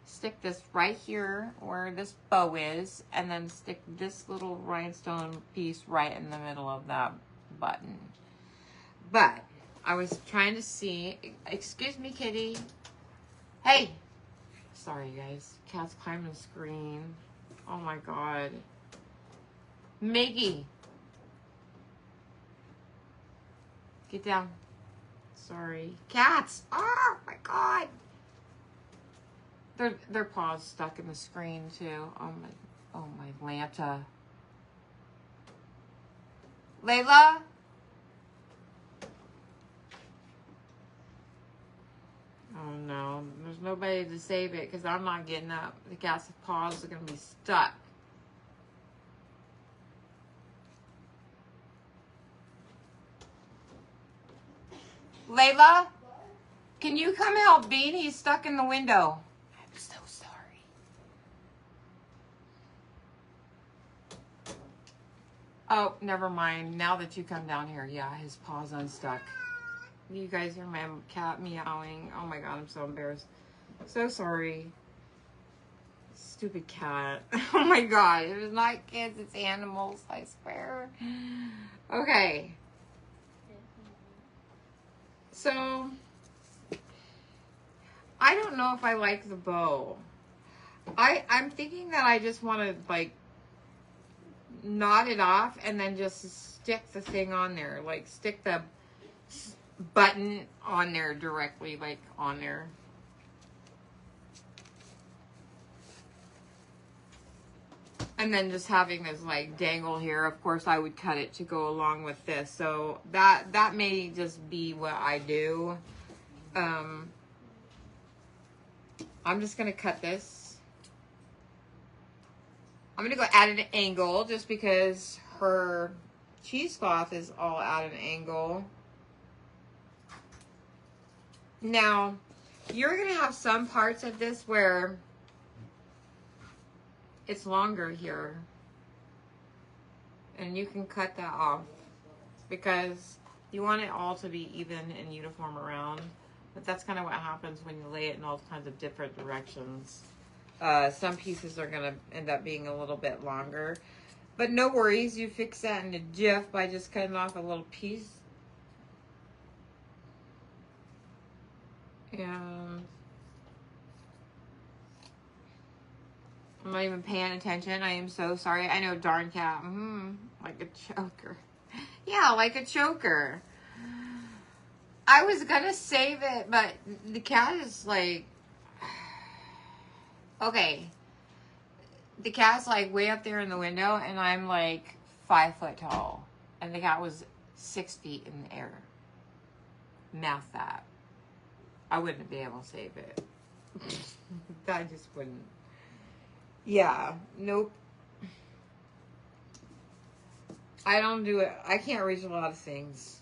stick this right here where this bow is, and then stick this little rhinestone piece right in the middle of that button. But I was trying to see, excuse me, kitty. Hey, sorry guys, cat's climbing the screen. Oh my God. Maggie, get down. Sorry, cats. Oh my God. Their paws stuck in the screen too. Oh my Lanta. Layla? Oh no, there's nobody to save it because I'm not getting up. The cat's paws are gonna be stuck. Layla? Can you come help Bean? He's stuck in the window. I'm so sorry. Oh, never mind. Now that you come down here, yeah, his paw's unstuck. You guys hear my cat meowing. Oh my God, I'm so embarrassed. So sorry. Stupid cat. Oh my God, it's not kids, it's animals, I swear. Okay. So, I don't know if I like the bow. I'm thinking that I just want to like knot it off and then just stick the thing on there. Like stick the button on there directly, like on there. And then just having this like dangle here. Of course I would cut it to go along with this. So that may just be what I do. I'm just going to cut this. I'm going to go at an angle just because her cheesecloth is all at an angle. Now, you're going to have some parts of this where it's longer here. And you can cut that off because you want it all to be even and uniform around. But that's kind of what happens when you lay it in all kinds of different directions. Some pieces are going to end up being a little bit longer. But no worries, you fix that in a jiff by just cutting off a little piece. And I'm not even paying attention. I am so sorry. I know, darn cat. Like a choker. Yeah, like a choker. I was gonna save it, but the cat is like... Okay. The cat's like way up there in the window, and I'm like 5 foot tall. And the cat was 6 feet in the air. Math that. I wouldn't be able to save it. I just wouldn't. Yeah, nope. I don't do it. I can't reach a lot of things.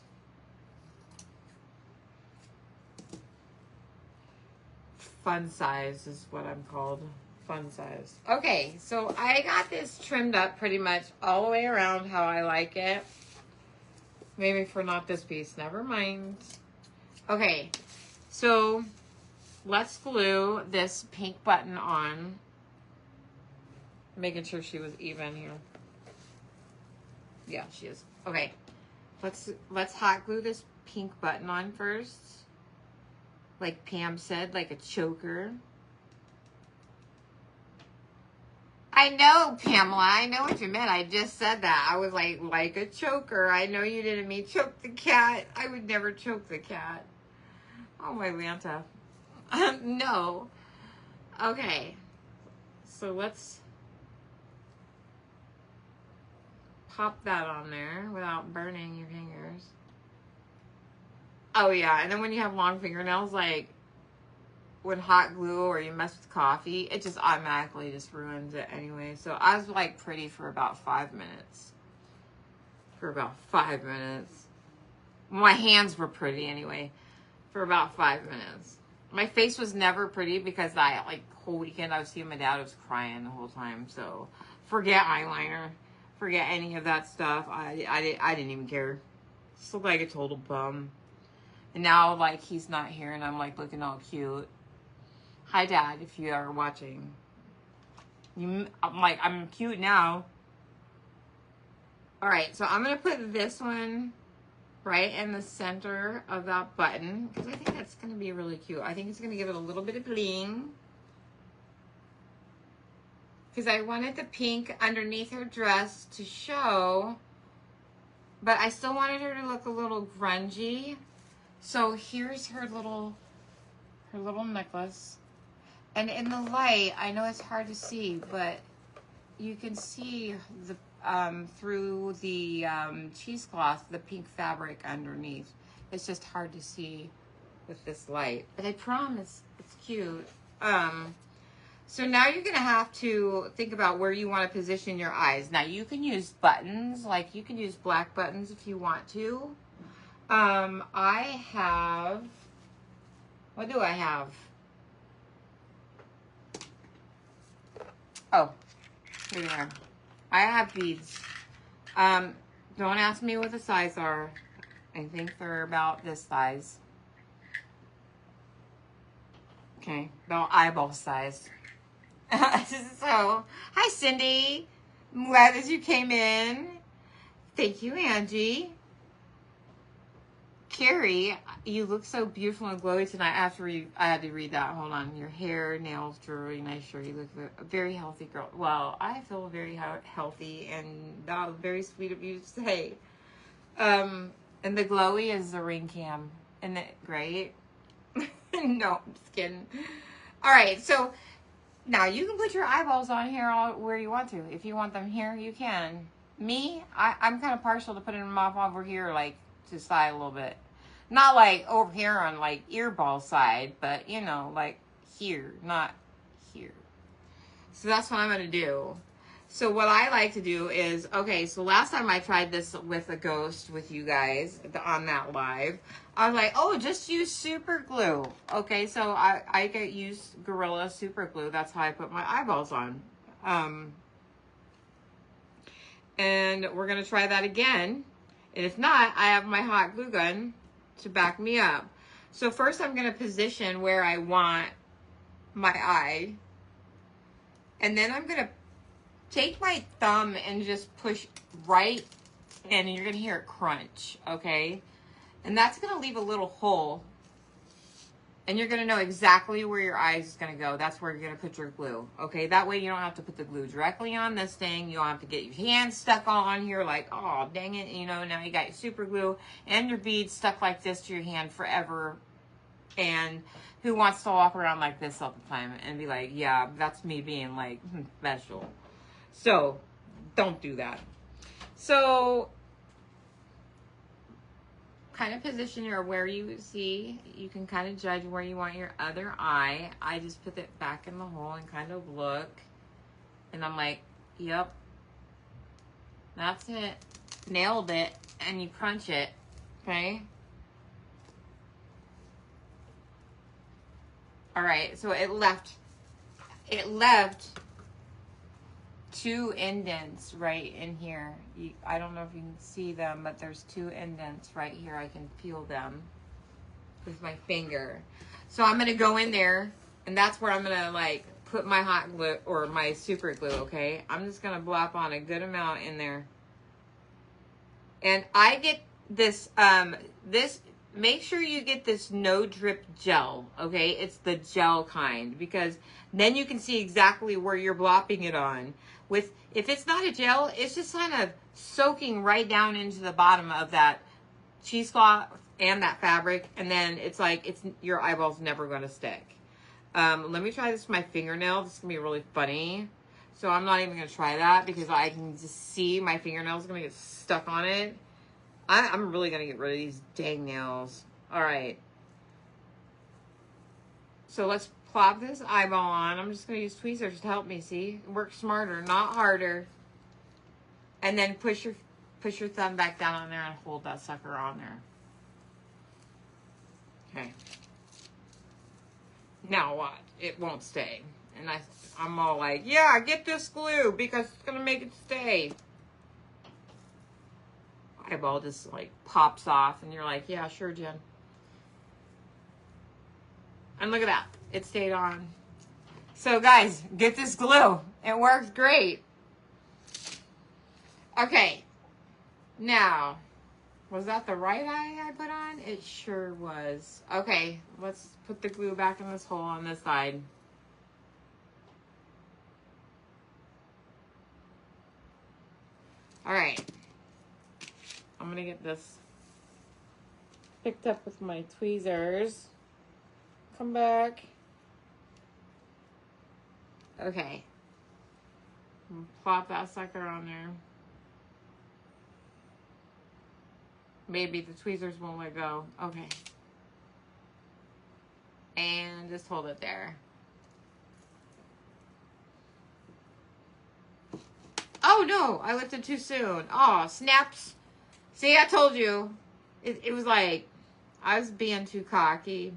Fun size is what I'm called. Fun size. Okay, so I got this trimmed up pretty much all the way around how I like it. Maybe for not this piece. Never mind. Okay, so let's glue this pink button on. Making sure she was even here. Yeah, she is. Okay, let's hot glue this pink button on first. Like Pam said, like a choker. I know, Pamela. I know what you meant. I just said that. I was like a choker. I know you didn't mean choke the cat. I would never choke the cat. Oh, my Lanta. No. Okay. So let's pop that on there without burning your fingers. Oh, yeah. And then when you have long fingernails, like when hot glue or you mess with coffee, it just automatically just ruins it anyway. So I was like pretty for about 5 minutes. For about 5 minutes. My hands were pretty anyway. For about 5 minutes. My face was never pretty because like whole weekend I was seeing my dad. I was crying the whole time. So forget eyeliner. Forget any of that stuff. I didn't even care. Just looked like a total bum. And now like he's not here and I'm like looking all cute. Hi, Dad, if you are watching. I'm cute now. All right, so I'm going to put this one right in the center of that button because I think that's going to be really cute. I think it's going to give it a little bit of bling. Because I wanted the pink underneath her dress to show, but I still wanted her to look a little grungy. So here's her little necklace. And in the light, I know it's hard to see, but you can see the through the cheesecloth, the pink fabric underneath. It's just hard to see with this light, but I promise it's cute. So now you're gonna have to think about where you want to position your eyes. Now you can use buttons, like you can use black buttons if you want to. I have, what do I have? Oh, here they are. I have beads. Don't ask me what the size are. I think they're about this size. Okay, about eyeball size. So, hi Cindy. I'm glad that you came in. Thank you, Angie. Carrie, you look so beautiful and glowy tonight. I had to read that. Hold on. Your hair, nails, jewelry, nice shirt. You look a very healthy girl. Well, I feel very healthy, and that was very sweet of you to say. And the glowy is the ring cam. Isn't it great? No, I'm just kidding. All right, so now you can put your eyeballs on here where you want to. If you want them here, you can. Me, I'm kind of partial to putting them off over here, like to the side a little bit. Not like over here on like earball side, but you know, like here, not here. So that's what I'm going to do. So what I like to do is, okay, so last time I tried this with a ghost with you guys on that live, I was like, oh, just use super glue. Okay, so I use Gorilla super glue. That's how I put my eyeballs on. And we're going to try that again. And if not, I have my hot glue gun to back me up. So first I'm going to position where I want my eye. And then I'm going to take my thumb and just push right in, and you're going to hear it crunch, okay? And that's going to leave a little hole. And you're going to know exactly where your eyes is going to go. That's where you're going to put your glue, okay? That way you don't have to put the glue directly on this thing. You don't have to get your hand stuck on here like, oh, dang it. You know, now you got your super glue and your beads stuck like this to your hand forever. And who wants to walk around like this all the time and be like, yeah, that's me being like special. So don't do that. So kind of position your where you see. You can kind of judge where you want your other eye. I just put it back in the hole and kind of look. And I'm like, yep, that's it. Nailed it. And you crunch it, okay? All right, so it left two indents right in here. I don't know if you can see them, but there's two indents right here. I can feel them with my finger. So I'm gonna go in there, and that's where I'm gonna like put my hot glue or my super glue, okay? I'm just gonna blop on a good amount in there. And I get this, make sure you get this no drip gel, okay? It's the gel kind, because then you can see exactly where you're blopping it on. If it's not a gel, it's just kind of soaking right down into the bottom of that cheesecloth and that fabric, and then it's like your eyeball's never going to stick. Let me try this with my fingernail. This is going to be really funny. So I'm not even going to try that because I can just see my fingernails going to get stuck on it. I'm really going to get rid of these dang nails. All right. So let's plop this eyeball on. I'm just going to use tweezers to help me, see? Work smarter, not harder. And then push your thumb back down on there and hold that sucker on there. Okay. Now what? It won't stay. And I'm all like, yeah, get this glue because it's going to make it stay. Eyeball just like pops off and you're like, yeah, sure, Jen. And look at that. It stayed on. So guys, get this glue. It works great. Okay. Now, was that the right eye I put on? It sure was. Okay, let's put the glue back in this hole on this side. All right. I'm going to get this picked up with my tweezers. Come back. Okay. Plop that sucker on there. Maybe the tweezers won't let go. Okay. And just hold it there. Oh no, I lifted too soon. Oh, snaps. See, I told you. It was like, I was being too cocky.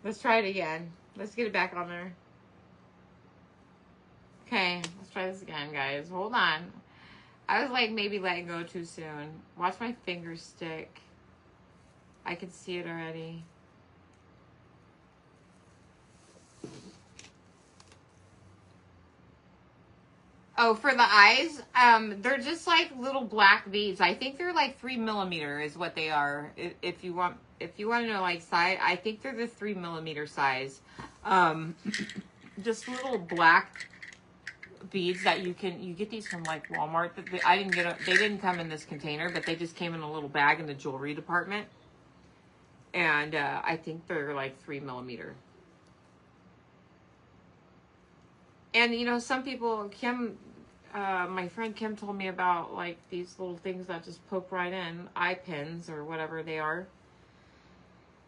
Let's try it again. Let's get it back on there. Okay, let's try this again, guys. Hold on. I was like maybe letting go too soon. Watch my fingers stick. I can see it already. Oh, for the eyes, they're just like little black beads. I think they're like 3 millimeter is what they are. If you want to know like size, I think they're the 3 millimeter size. Just little black beads that you get these from like Walmart. I didn't get they didn't come in this container, but they just came in a little bag in the jewelry department. And I think they're like 3 millimeter. And you know, some people, my friend Kim told me about like these little things that just poke right in, eye pins or whatever they are.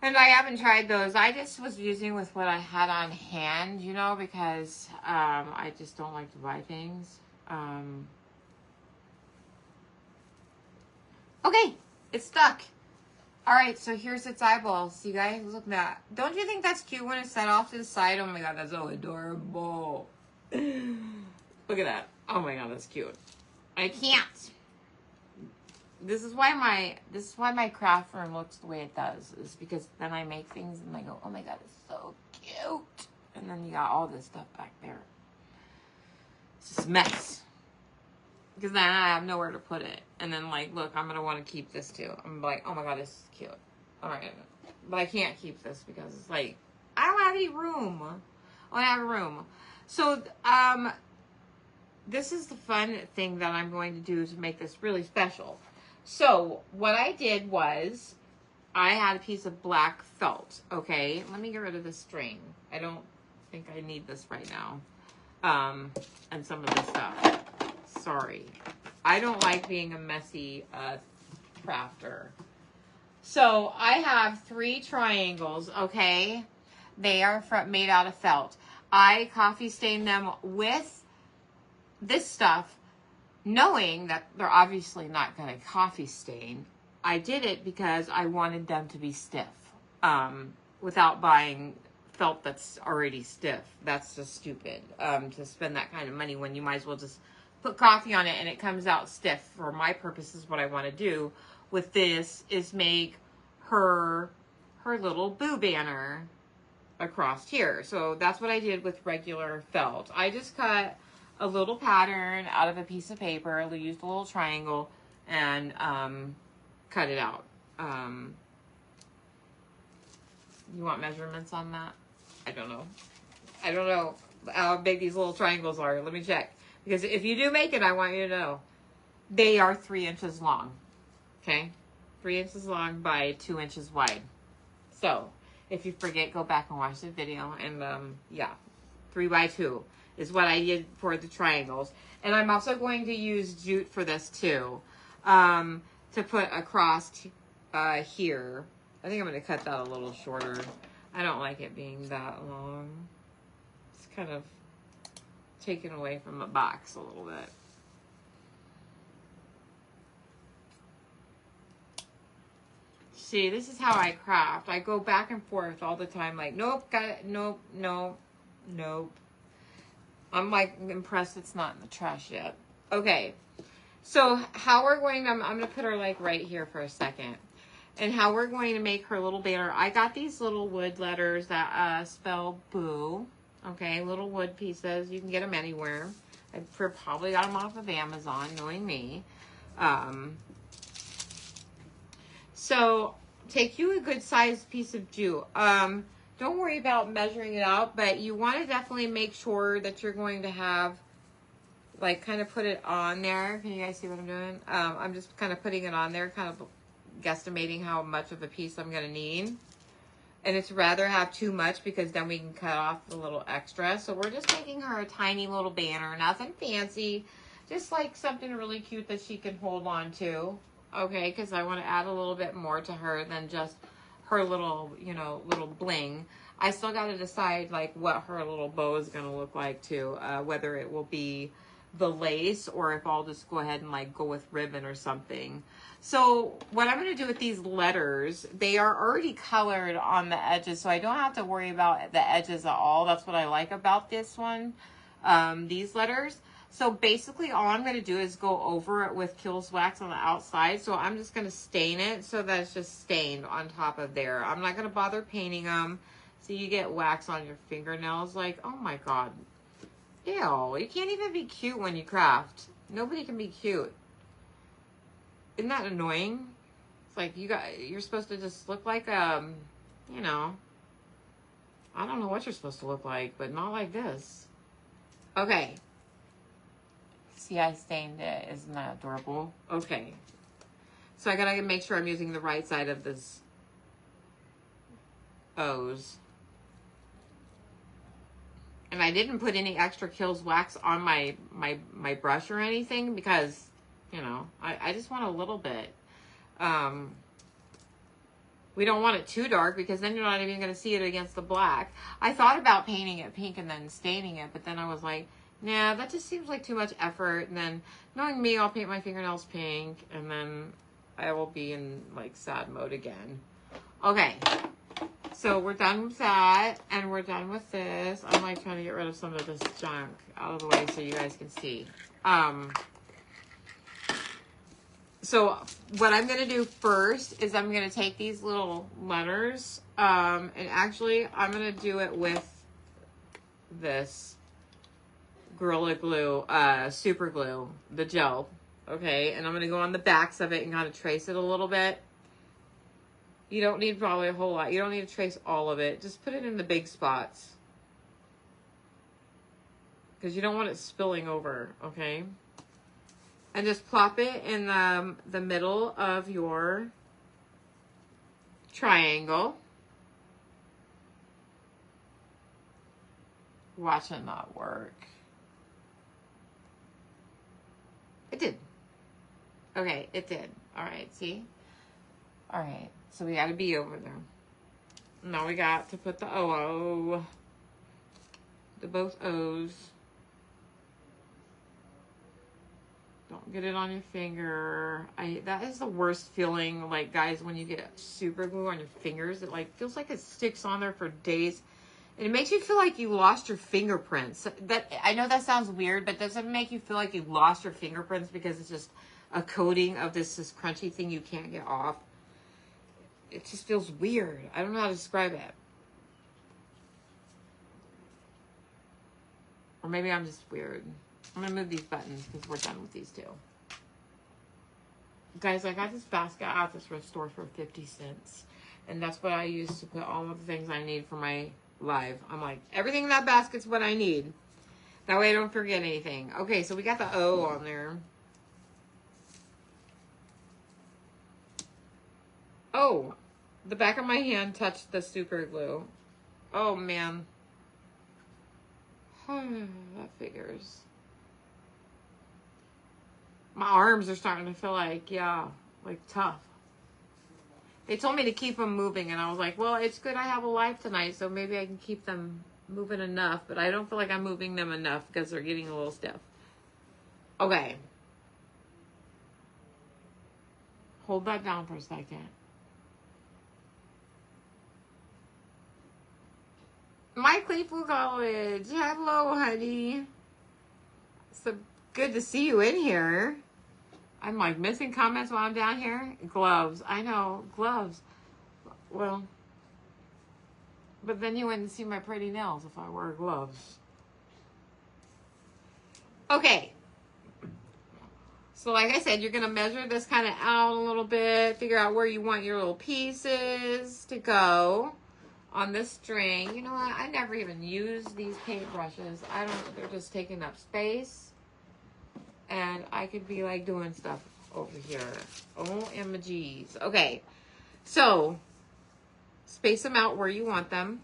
And I haven't tried those. I just was using with what I had on hand, you know, because I just don't like to buy things. Okay, it's stuck. All right, so here's its eyeballs. You guys, look at that. Don't you think that's cute when it's set off to the side? Oh my God, that's so adorable. Look at that. Oh my God, that's cute. I can't. This is why my craft room looks the way it does. Is because then I make things and I go, oh my God, it's so cute. And then you got all this stuff back there. It's just a mess. Because then I have nowhere to put it. And then like, look, I'm gonna want to keep this too. I'm like, oh my God, this is cute. All right, but I can't keep this because it's like, I don't have any room. I don't have a room. So, this is the fun thing that I'm going to do to make this really special. So, what I did was, I had a piece of black felt, okay? Let me get rid of this string. I don't think I need this right now. And some of this stuff. Sorry. I don't like being a messy crafter. So, I have 3 triangles, okay? They are made out of felt. I coffee stained them with this stuff, knowing that they're obviously not going to coffee stain. I did it because I wanted them to be stiff, without buying felt that's already stiff. That's just stupid, to spend that kind of money when you might as well just put coffee on it and it comes out stiff. For my purposes, what I want to do with this is make her little boo banner across here. So that's what I did with regular felt. I just cut a little pattern out of a piece of paper, used a little triangle, and cut it out. You want measurements on that? I don't know. I don't know how big these little triangles are. Let me check. Because if you do make it, I want you to know. They are 3 inches long. Okay? 3 inches long by 2 inches wide. So, if you forget, go back and watch the video. And, yeah, 3 by 2 is what I did for the triangles. And I'm also going to use jute for this, too, to put across here. I think I'm going to cut that a little shorter. I don't like it being that long. It's kind of taken away from the box a little bit. See, this is how I craft. I go back and forth all the time, like, nope, got it, nope, nope, nope. I'm like impressed it's not in the trash yet. Okay, so how we're going to, I'm going to put her like right here for a second. And how we're going to make her little banner. I got these little wood letters that spell boo. Okay, little wood pieces. You can get them anywhere. I probably got them off of Amazon, knowing me. So take you a good sized piece of jute. Don't worry about measuring it out, but you want to definitely make sure that you're going to have, like, kind of put it on there. Can you guys see what I'm doing? I'm just kind of putting it on there, kind of guesstimating how much of a piece I'm going to need. And it's rather have too much because then we can cut off the little extra. So we're just making her a tiny little banner. Nothing fancy. Just like something really cute that she can hold on to. Okay, because I want to add a little bit more to her than just her little, you know, little bling. I still got to decide, like, what her little bow is going to look like, too. Whether it will be the lace or if I'll just go ahead and, like, go with ribbon or something. So what I'm going to do with these letters, they are already colored on the edges, so I don't have to worry about the edges at all. That's what I like about this one, these letters. So basically all I'm going to do is go over it with Kills Wax on the outside. So I'm just going to stain it so that it's just stained on top of there. I'm not going to bother painting them. So you get wax on your fingernails. Like, oh my God. Ew, you can't even be cute when you craft. Nobody can be cute. Isn't that annoying? It's like you're supposed to just look like, you know, I don't know what you're supposed to look like, but not like this. Okay. See, I stained it. Isn't that adorable? Okay. So I gotta make sure I'm using the right side of this O's. And I didn't put any extra Kills Wax on my brush or anything because, you know, I just want a little bit. We don't want it too dark because then you're not even going to see it against the black. I thought about painting it pink and then staining it, but then I was like, nah, that just seems like too much effort. And then knowing me, I'll paint my fingernails pink and then I will be in, like, sad mode again. Okay. So we're done with that, and we're done with this. I'm, like, trying to get rid of some of this junk out of the way so you guys can see. So what I'm going to do first is I'm going to take these little letters, and actually I'm going to do it with this Gorilla Glue, Super Glue, the gel, okay? And I'm going to go on the backs of it and kind of trace it a little bit. You don't need probably a whole lot. You don't need to trace all of it. Just put it in the big spots. Because you don't want it spilling over, okay? And just plop it in the middle of your triangle. Watch it not work. It did. Okay, it did. All right, see? All right. So we got to be over there. Now we got to put the O, the both O's. Don't get it on your finger. That is the worst feeling, like, guys, when you get super glue on your fingers. It, like, feels like it sticks on there for days. And it makes you feel like you lost your fingerprints. I know that sounds weird, but does it make you feel like you lost your fingerprints because it's just a coating of this crunchy thing you can't get off? It just feels weird. I don't know how to describe it. Or maybe I'm just weird. I'm going to move these buttons because we're done with these two. Guys, I got this basket at this store for 50 cents. And that's what I use to put all of the things I need for my live. I'm like, everything in that basket's what I need. That way I don't forget anything. Okay, so we got the O on there. Oh, the back of my hand touched the super glue. Oh, man. That figures. My arms are starting to feel like, yeah, like tough. They told me to keep them moving, and I was like, well, it's good I have a live tonight, so maybe I can keep them moving enough, but I don't feel like I'm moving them enough because they're getting a little stiff. Okay. Hold that down for a second. My Claypool College. Hello, honey. So good to see you in here. I'm like missing comments while I'm down here. Gloves. I know, gloves. Well, but then you wouldn't see my pretty nails if I wore gloves. Okay. So like I said, you're going to measure this kind of out a little bit. Figure out where you want your little pieces to go on this string. You know what? I never even use these paintbrushes. They're just taking up space. And I could be like doing stuff over here. OMGs. Okay. So, space them out where you want them.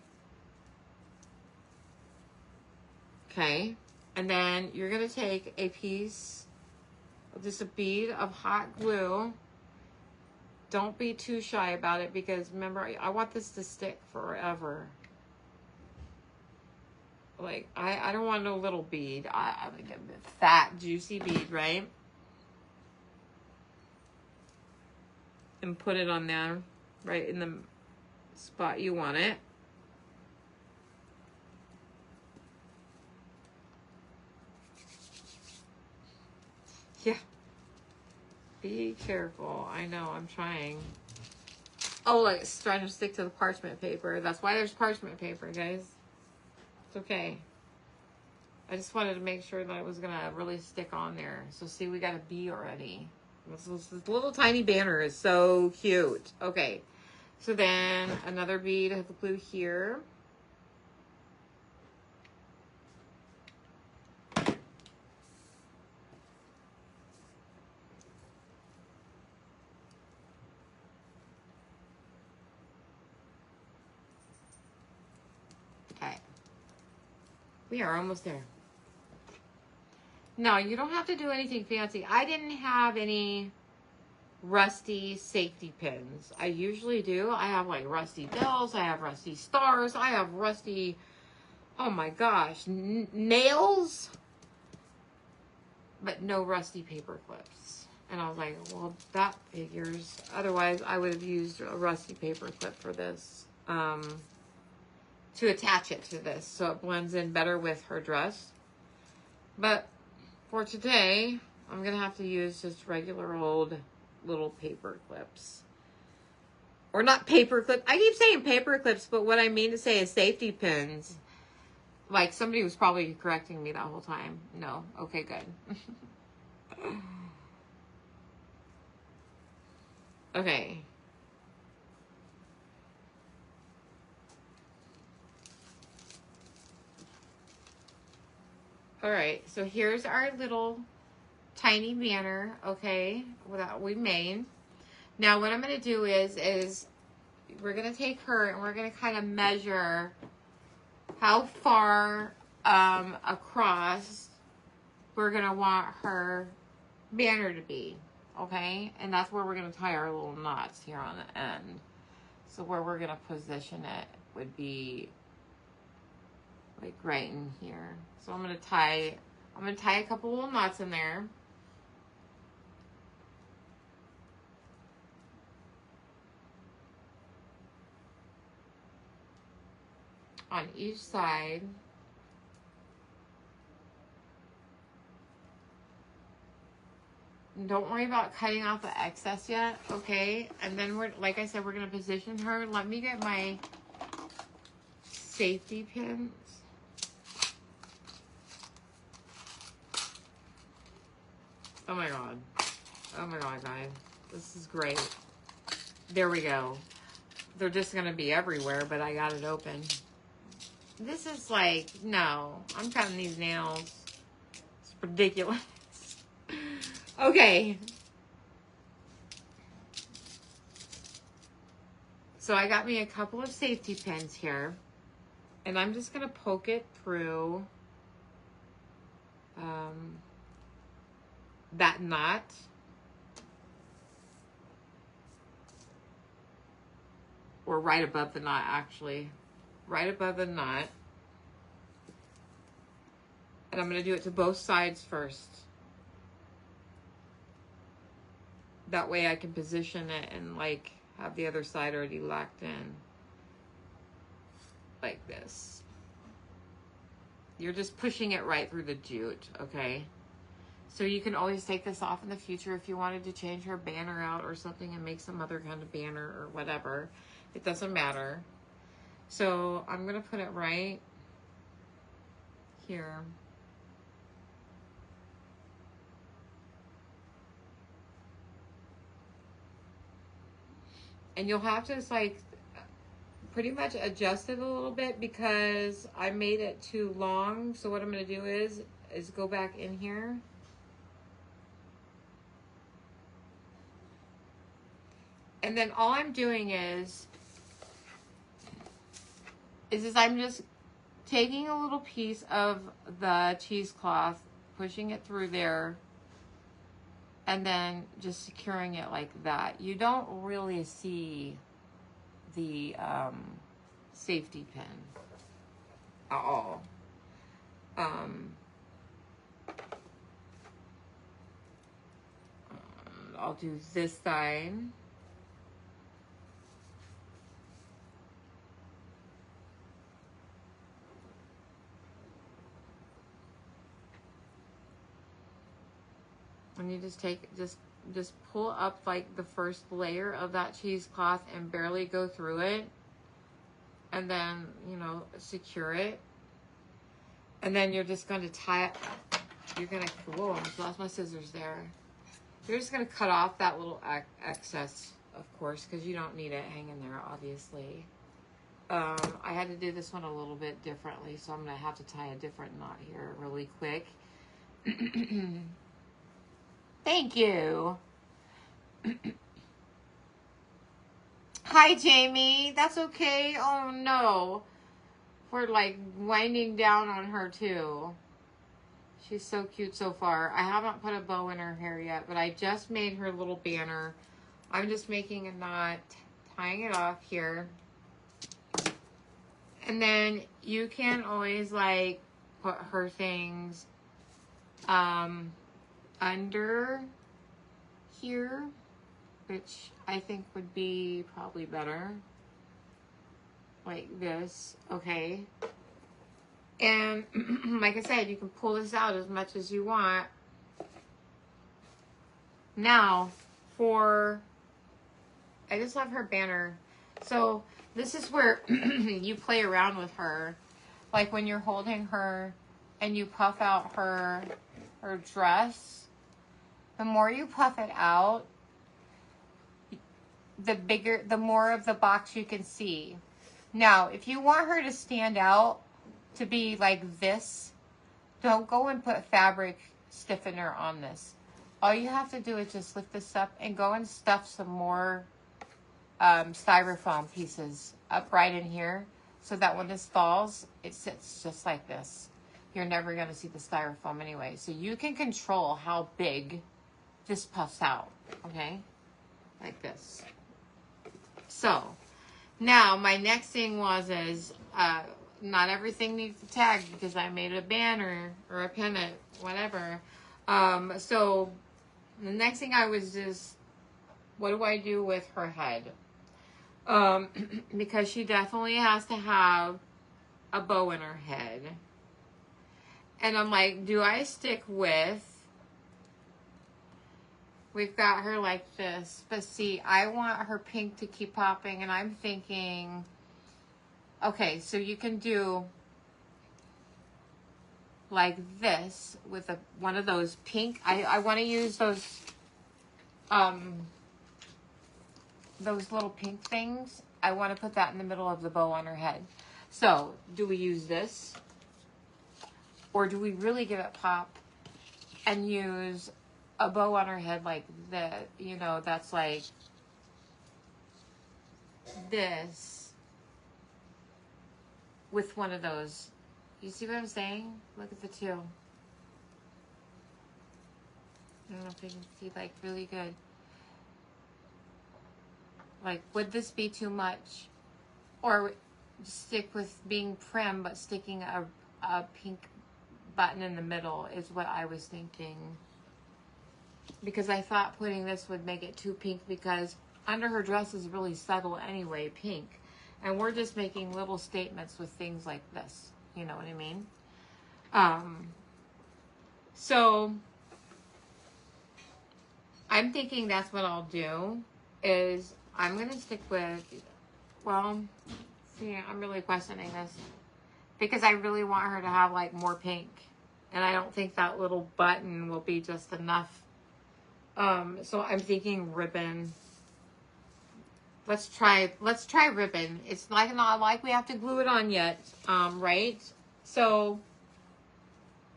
Okay. And then you're going to take a piece, just a bead of hot glue. Don't be too shy about it because remember, I want this to stick forever. Like, I don't want no little bead. I like a fat, juicy bead, right? And put it on there, right in the spot you want it. Yeah. Be careful. I know, I'm trying. Oh, like it's trying to stick to the parchment paper. That's why there's parchment paper, guys. It's okay. I just wanted to make sure that it was gonna really stick on there. So see, we got a bee already. This little tiny banner is so cute. Okay. So then another bead of glue here. Okay. We are almost there. No, you don't have to do anything fancy. I didn't have any rusty safety pins. I usually do. I have like rusty bells. I have rusty stars. I have rusty, oh my gosh, nails. But no rusty paper clips. And I was like, well, that figures. Otherwise, I would have used a rusty paper clip for this. To attach it to this so it blends in better with her dress. But for today, I'm going to have to use just regular old little paper clips. Or not paper clip. I keep saying paper clips, but what I mean to say is safety pins. Like somebody was probably correcting me that whole time. No. Okay, good. Okay. All right, so here's our little tiny banner, okay, that we made. Now what I'm going to do is we're going to take her and we're going to kind of measure how far across we're going to want her banner to be, okay? And that's where we're going to tie our little knots here on the end. So where we're going to position it would be like right in here. So I'm going to tie a couple little knots in there. On each side. Don't worry about cutting off the excess yet, okay? And then we're, like I said, we're going to position her. Let me get my safety pins. Oh my God. Oh my God, guys. This is great. There we go. They're just going to be everywhere, but I got it open. This is like, no. I'm cutting these nails. It's ridiculous. Okay. So I got me a couple of safety pins here. And I'm just going to poke it through that knot. Or right above the knot, actually. Right above the knot. And I'm going to do it to both sides first. That way I can position it and like have the other side already locked in. Like this. You're just pushing it right through the jute, okay? So you can always take this off in the future if you wanted to change her banner out or something and make some other kind of banner or whatever. It doesn't matter. So I'm going to put it right here. And you'll have to just like pretty much adjust it a little bit because I made it too long. So what I'm going to do is go back in here. And then all I'm doing is I'm just taking a little piece of the cheesecloth, pushing it through there, and then just securing it like that. You don't really see the safety pin at all. I'll do this side. And you just pull up like the first layer of that cheesecloth and barely go through it. And then, you know, secure it. And then you're just going to tie it. You're going to, whoa, I just lost my scissors there. You're just going to cut off that little excess, of course, because you don't need it hanging there, obviously. I had to do this one a little bit differently, so I'm going to have to tie a different knot here really quick. Thank you. Hi, Jamie. That's okay. Oh, no. We're like winding down on her, too. She's so cute so far. I haven't put a bow in her hair yet, but I just made her little banner. I'm just making a knot, tying it off here. And then you can always like put her things under here, which I think would be probably better. Like this, okay? And like I said, you can pull this out as much as you want. Now, I just love her banner. So this is where you play around with her. Like when you're holding her and you puff out her dress, the more you puff it out, the more of the box you can see. Now, if you want her to stand out, to be like this, don't go and put fabric stiffener on this. All you have to do is just lift this up and go and stuff some more styrofoam pieces up right in here so that when this falls, it sits just like this. You're never going to see the styrofoam anyway. So you can control how big this puffs out, okay? Like this. So, now my next thing is not everything needs a tag because I made a banner or a pennant, whatever. So the next thing I was just, what do I do with her head? Because she definitely has to have a bow in her head. And I'm like, do I stick with, we've got her like this, but see, I want her pink to keep popping, and I'm thinking, okay, so you can do like this with one of those pink. I want to use those little pink things. I want to put that in the middle of the bow on her head. So, do we use this? Or do we really give it pop and use a bow on her head like that? You know, that's like this. With one of those. You see what I'm saying? Look at the two. I don't know if you can see like really good. Like, would this be too much? Or stick with being prim but sticking a pink button in the middle is what I was thinking. Because I thought putting this would make it too pink because under her dress is really subtle anyway, pink. And we're just making little statements with things like this. You know what I mean? So, I'm thinking that's what I'll do is I'm going to stick with, well, see, I'm really questioning this because I really want her to have like more pink. And I don't think that little button will be just enough. So I'm thinking ribbon. Let's try ribbon. It's like not like we have to glue it on yet. Right? So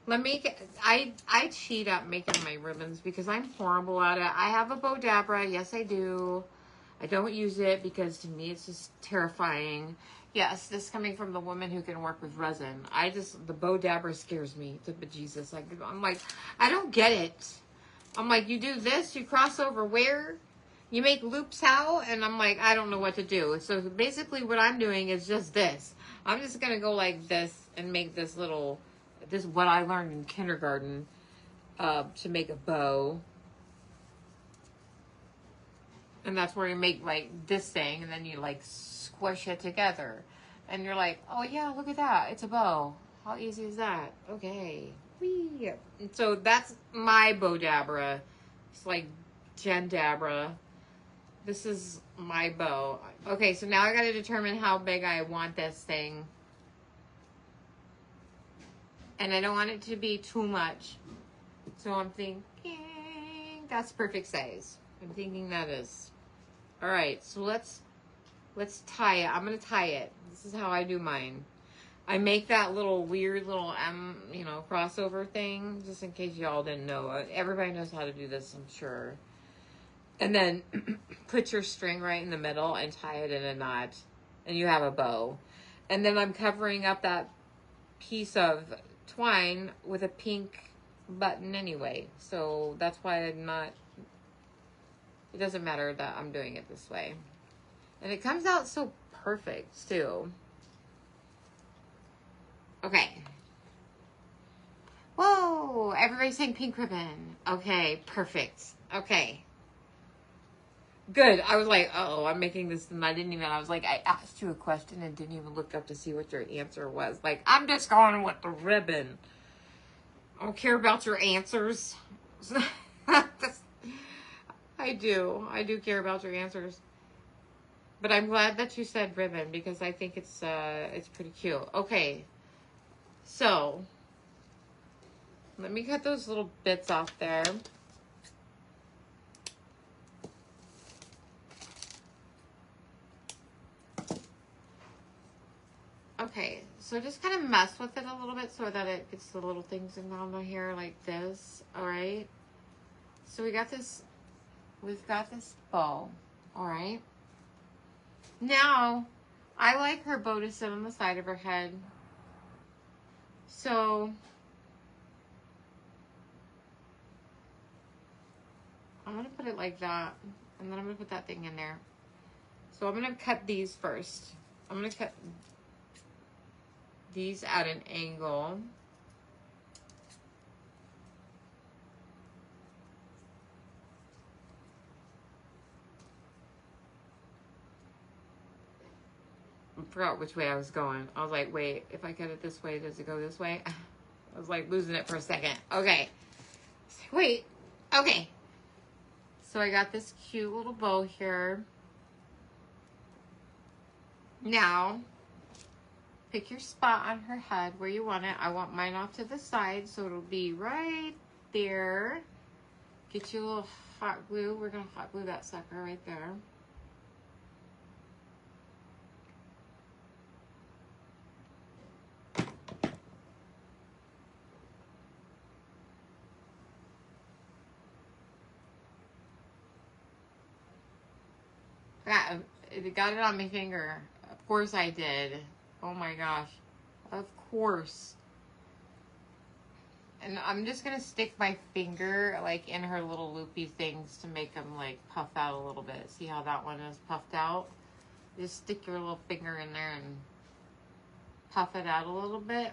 I cheat at making my ribbons because I'm horrible at it. I have a Bow Dabra. Yes, I do. I don't use it because to me it's just terrifying. Yes, this coming from the woman who can work with resin. The Bow Dabra scares me to bejesus. Like, I'm like, I don't get it. I'm like, you do this, you cross over where? You make loops how? And I'm like, I don't know what to do. So basically what I'm doing is just this. I'm just going to go like this and make this is what I learned in kindergarten to make a bow. And that's where you make like this thing and then you like squish it together. And you're like, oh yeah, look at that. It's a bow. How easy is that? Okay. Whee. And so that's my Bow Dabra. It's like Jen Dabra. This is my bow. Okay, so now I got to determine how big I want this thing. And I don't want it to be too much. So I'm thinking that's perfect size. I'm thinking that is. All right, so let's tie it. I'm going to tie it. This is how I do mine. I make that little weird little crossover thing, just in case y'all didn't know. Everybody knows how to do this, I'm sure. And then put your string right in the middle and tie it in a knot. And you have a bow. And then I'm covering up that piece of twine with a pink button anyway. So that's why it doesn't matter that I'm doing it this way. And it comes out so perfect too. Okay. Whoa, everybody's saying pink ribbon. Okay, perfect. Okay. Good. I was like, oh, I'm making this, and I was like, I asked you a question and didn't even look up to see what your answer was. Like, I'm just going with the ribbon. I don't care about your answers. I do care about your answers. But I'm glad that you said ribbon because I think it's pretty cute. Okay. So, let me cut those little bits off there. Okay, so just kind of mess with it a little bit so that it gets the little things in down the hair like this. All right. So we've got this bow. All right. Now, I like her bow to sit on the side of her head. So I'm going to put it like that. And then I'm going to put that thing in there. So I'm going to cut these first. I'm going to cut these at an angle. I forgot which way I was going. I was like, wait, if I cut it this way, does it go this way? I was like losing it for a second. Okay. Wait. Okay. So I got this cute little bow here. Now, pick your spot on her head where you want it. I want mine off to the side, so it'll be right there. Get you a little hot glue. We're going to hot glue that sucker right there. Got it on my finger. Of course I did. Oh my gosh. Of course. And I'm just going to stick my finger like in her little loopy things to make them like puff out a little bit. See how that one is puffed out? Just stick your little finger in there and puff it out a little bit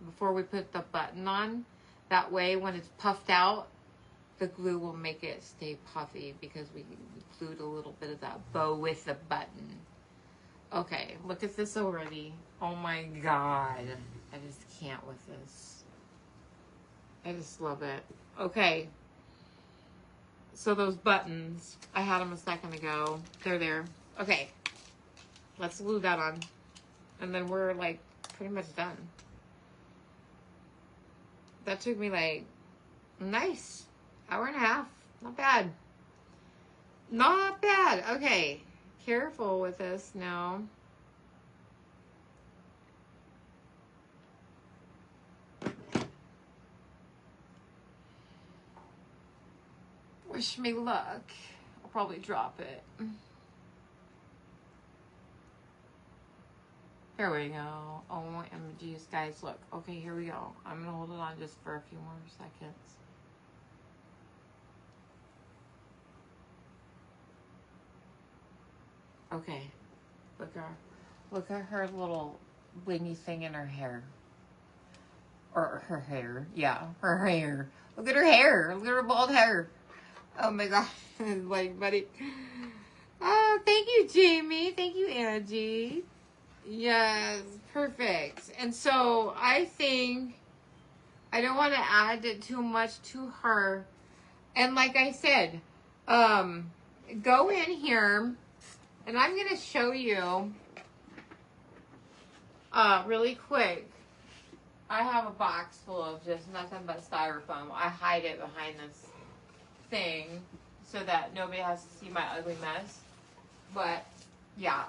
before we put the button on. That way when it's puffed out, the glue will make it stay puffy because we glued a little bit of that bow with the button. Okay, look at this already. Oh my God. I just can't with this. I just love it. Okay. So those buttons, I had them a second ago. They're there. Okay. Let's glue that on. And then we're like pretty much done. That took me like, nice, hour and a half. Not bad. Not bad. Okay. Careful with this now. Wish me luck. I'll probably drop it. There we go. OMGs, guys, look. Okay, here we go. I'm going to hold it on just for a few more seconds. Okay. Look at her little blingy thing in her hair. Or her hair. Yeah, her hair. Look at her hair. Look at her bald hair. Oh my God. Like, buddy. Oh, thank you, Jamie. Thank you, Angie. Yes, perfect. And so I think I don't want to add too much to her. And like I said, go in here and I'm going to show you really quick. I have a box full of just nothing but styrofoam. I hide it behind this thing so that nobody has to see my ugly mess. But yeah.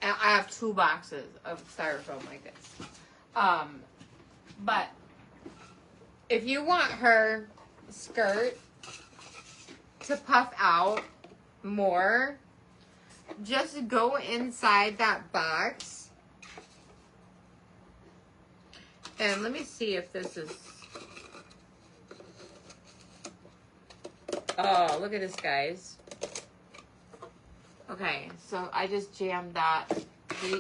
And I have 2 boxes of styrofoam like this. But if you want her skirt to puff out more, just go inside that box. And let me see if this is... Oh, look at this, guys. Okay, so I just jammed that.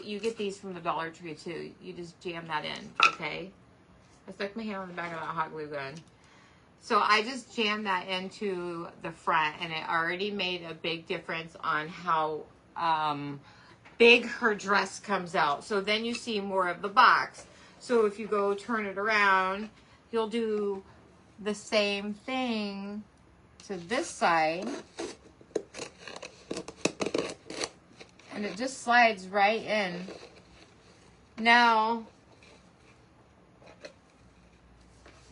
You get these from the Dollar Tree, too. You just jam that in, okay? I stuck my hand on the back of that hot glue gun. So I just jammed that into the front, and it already made a big difference on how big her dress comes out. So then you see more of the box. So if you go turn it around, you'll do the same thing to this side. And it just slides right in. Now,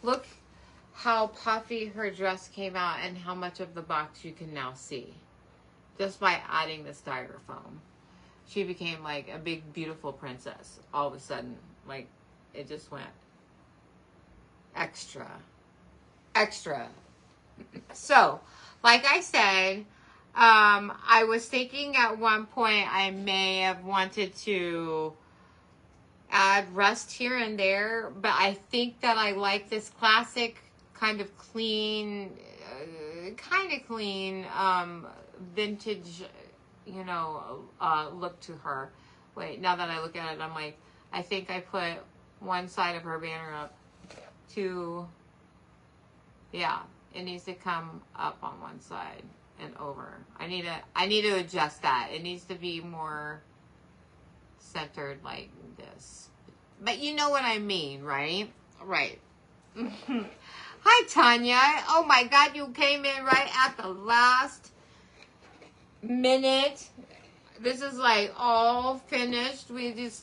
look how puffy her dress came out and how much of the box you can now see. Just by adding the styrofoam. She became like a big, beautiful princess. All of a sudden, like, it just went extra. Extra. So, like I said, I was thinking at one point I may have wanted to add rust here and there, but I think that I like this classic kind of clean, vintage, you know, look to her. Wait, now that I look at it, I'm like, I think I put one side of her banner up to, yeah, it needs to come up on one side and over. I need to adjust that. It needs to be more centered like this. But you know what I mean, right? Right. Hi, Tanya. Oh my God, you came in right at the last minute. This is like all finished.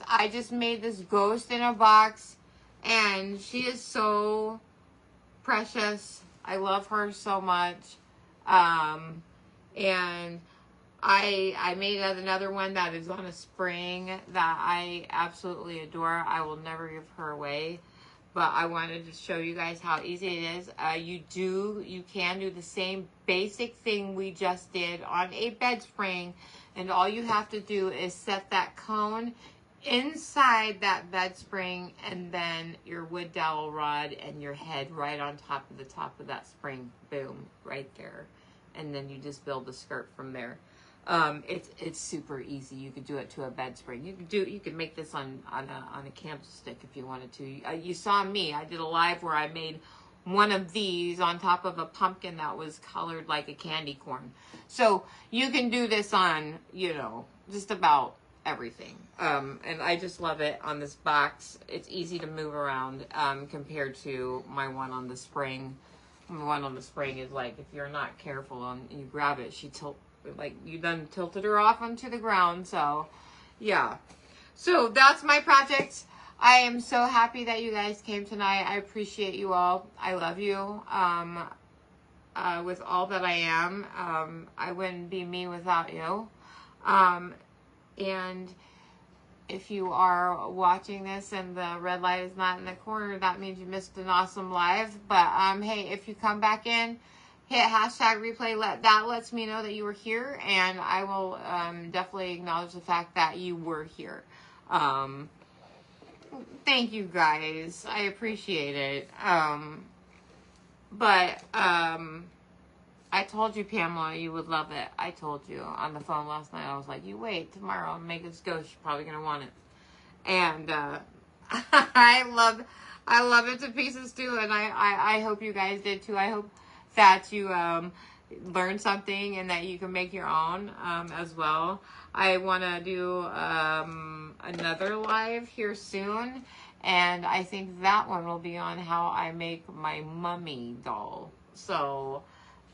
I just made this ghost in a box, and she is so precious. I love her so much. And I made another one that is on a spring that I absolutely adore. I will never give her away, but I wanted to show you guys how easy it is. You can do the same basic thing we just did on a bed spring, and all you have to do is set that cone inside that bed spring, and then your wood dowel rod and your head right on top of that spring. Boom, right there. And then you just build the skirt from there. It's super easy. You could do it to a bed spring. You could make this on a candlestick if you wanted to. You saw me. I did a live where I made one of these on top of a pumpkin that was colored like a candy corn. So you can do this on, you know, just about everything. And I just love it on this box. It's easy to move around compared to my one on the spring. The one on the spring is like, if you're not careful and you grab it, you done tilted her off onto the ground. So, yeah. So that's my project. I am so happy that you guys came tonight. I appreciate you all. I love you. With all that I am. I wouldn't be me without you. And if you are watching this and the red light is not in the corner, that means you missed an awesome live. But hey, if you come back in, hit hashtag replay. That lets me know that you were here, and I will definitely acknowledge the fact that you were here. Thank you guys. I appreciate it. But I told you, Pamela, you would love it. I told you on the phone last night. I was like, you wait, tomorrow Megan's Ghost, she's probably going to want it. And I love it to pieces too, and I hope you guys did too. I hope that you learned something and that you can make your own as well. I want to do another live here soon, and I think that one will be on how I make my mummy doll. So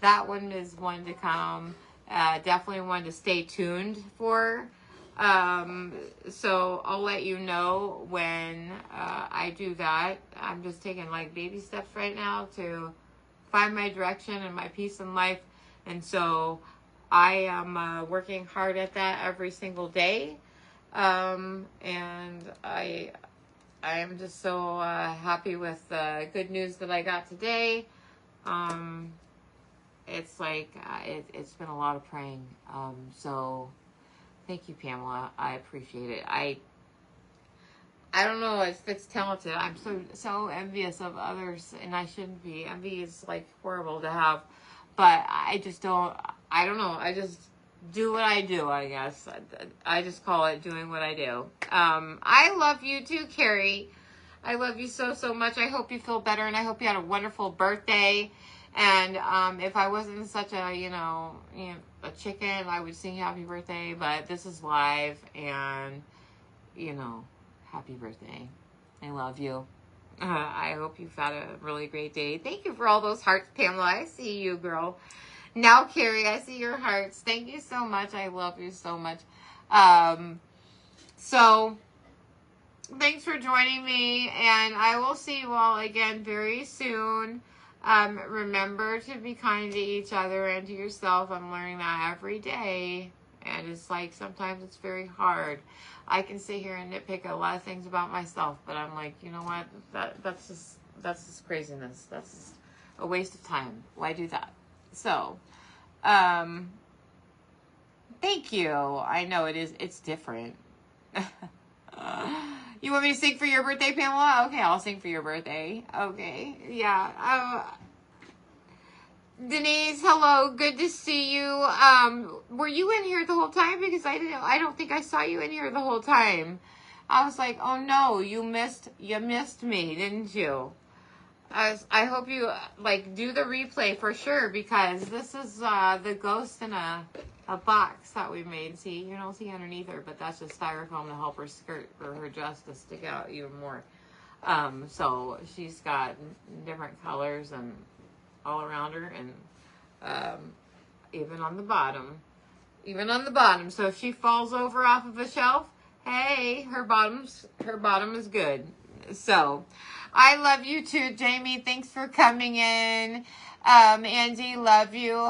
that one is one to come. Definitely one to stay tuned for. So I'll let you know when I do that. I'm just taking like baby steps right now to find my direction and my peace in life. And so I am working hard at that every single day. And I am just so happy with the good news that I got today. It's like, it's been a lot of praying. So thank you, Pamela. I appreciate it. I don't know if it's talented. I'm so envious of others, and I shouldn't be. Envy is like horrible to have, but I just don't. I don't know. I just do what I do. I guess I just call it doing what I do. I love you too, Carrie. I love you so much. I hope you feel better, and I hope you had a wonderful birthday. And if I wasn't such a a chicken, I would sing happy birthday. But this is live, and happy birthday. I love you. I hope you've had a really great day. Thank you for all those hearts, Pamela. I see you, girl. Now, Carrie, I see your hearts. Thank you so much. I love you so much. So thanks for joining me, and I will see you all again very soon. Remember to be kind to each other and to yourself. I'm learning that every day, and it's like sometimes it's very hard. I can sit here and nitpick a lot of things about myself, but I'm like, you know what? That's just craziness. That's just a waste of time. Why do that? So, thank you. I know it is. It's different. You want me to sing for your birthday, Pamela? Okay, I'll sing for your birthday. Okay, yeah. Denise, hello. Good to see you. Were you in here the whole time? Because I don't think I saw you in here the whole time. I was like, oh no, you missed me, didn't you? I hope you do the replay for sure, because this is the ghost in a box that we made. See, you don't see underneath her, but that's just styrofoam to help her skirt or her dress to stick out even more. So she's got different colors and all around her, and even on the bottom. So if she falls over off of a shelf, hey, her bottom is good. So I love you too, Jamie. Thanks for coming in. Angie, love you.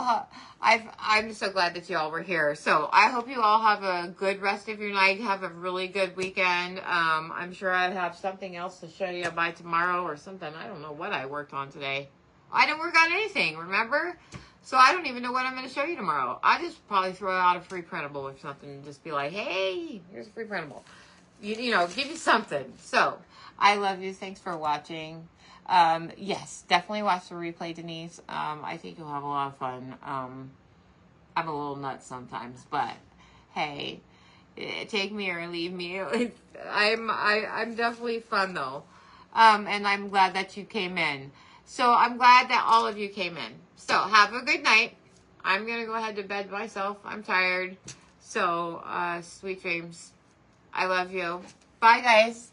I'm so glad that you all were here. So I hope you all have a good rest of your night. Have a really good weekend. I'm sure I have something else to show you by tomorrow or something. I don't know what I worked on today. I didn't work on anything, remember? So I don't even know what I'm going to show you tomorrow. I just probably throw out a free printable or something and just be like, hey, here's a free printable. Give you something. So I love you. Thanks for watching. Yes, definitely watch the replay, Denise. I think you'll have a lot of fun. I'm a little nuts sometimes, but hey, take me or leave me. I'm definitely fun though. And I'm glad that you came in. So I'm glad that all of you came in. So have a good night. I'm going to go ahead to bed myself. I'm tired. So, sweet dreams. I love you. Bye, guys.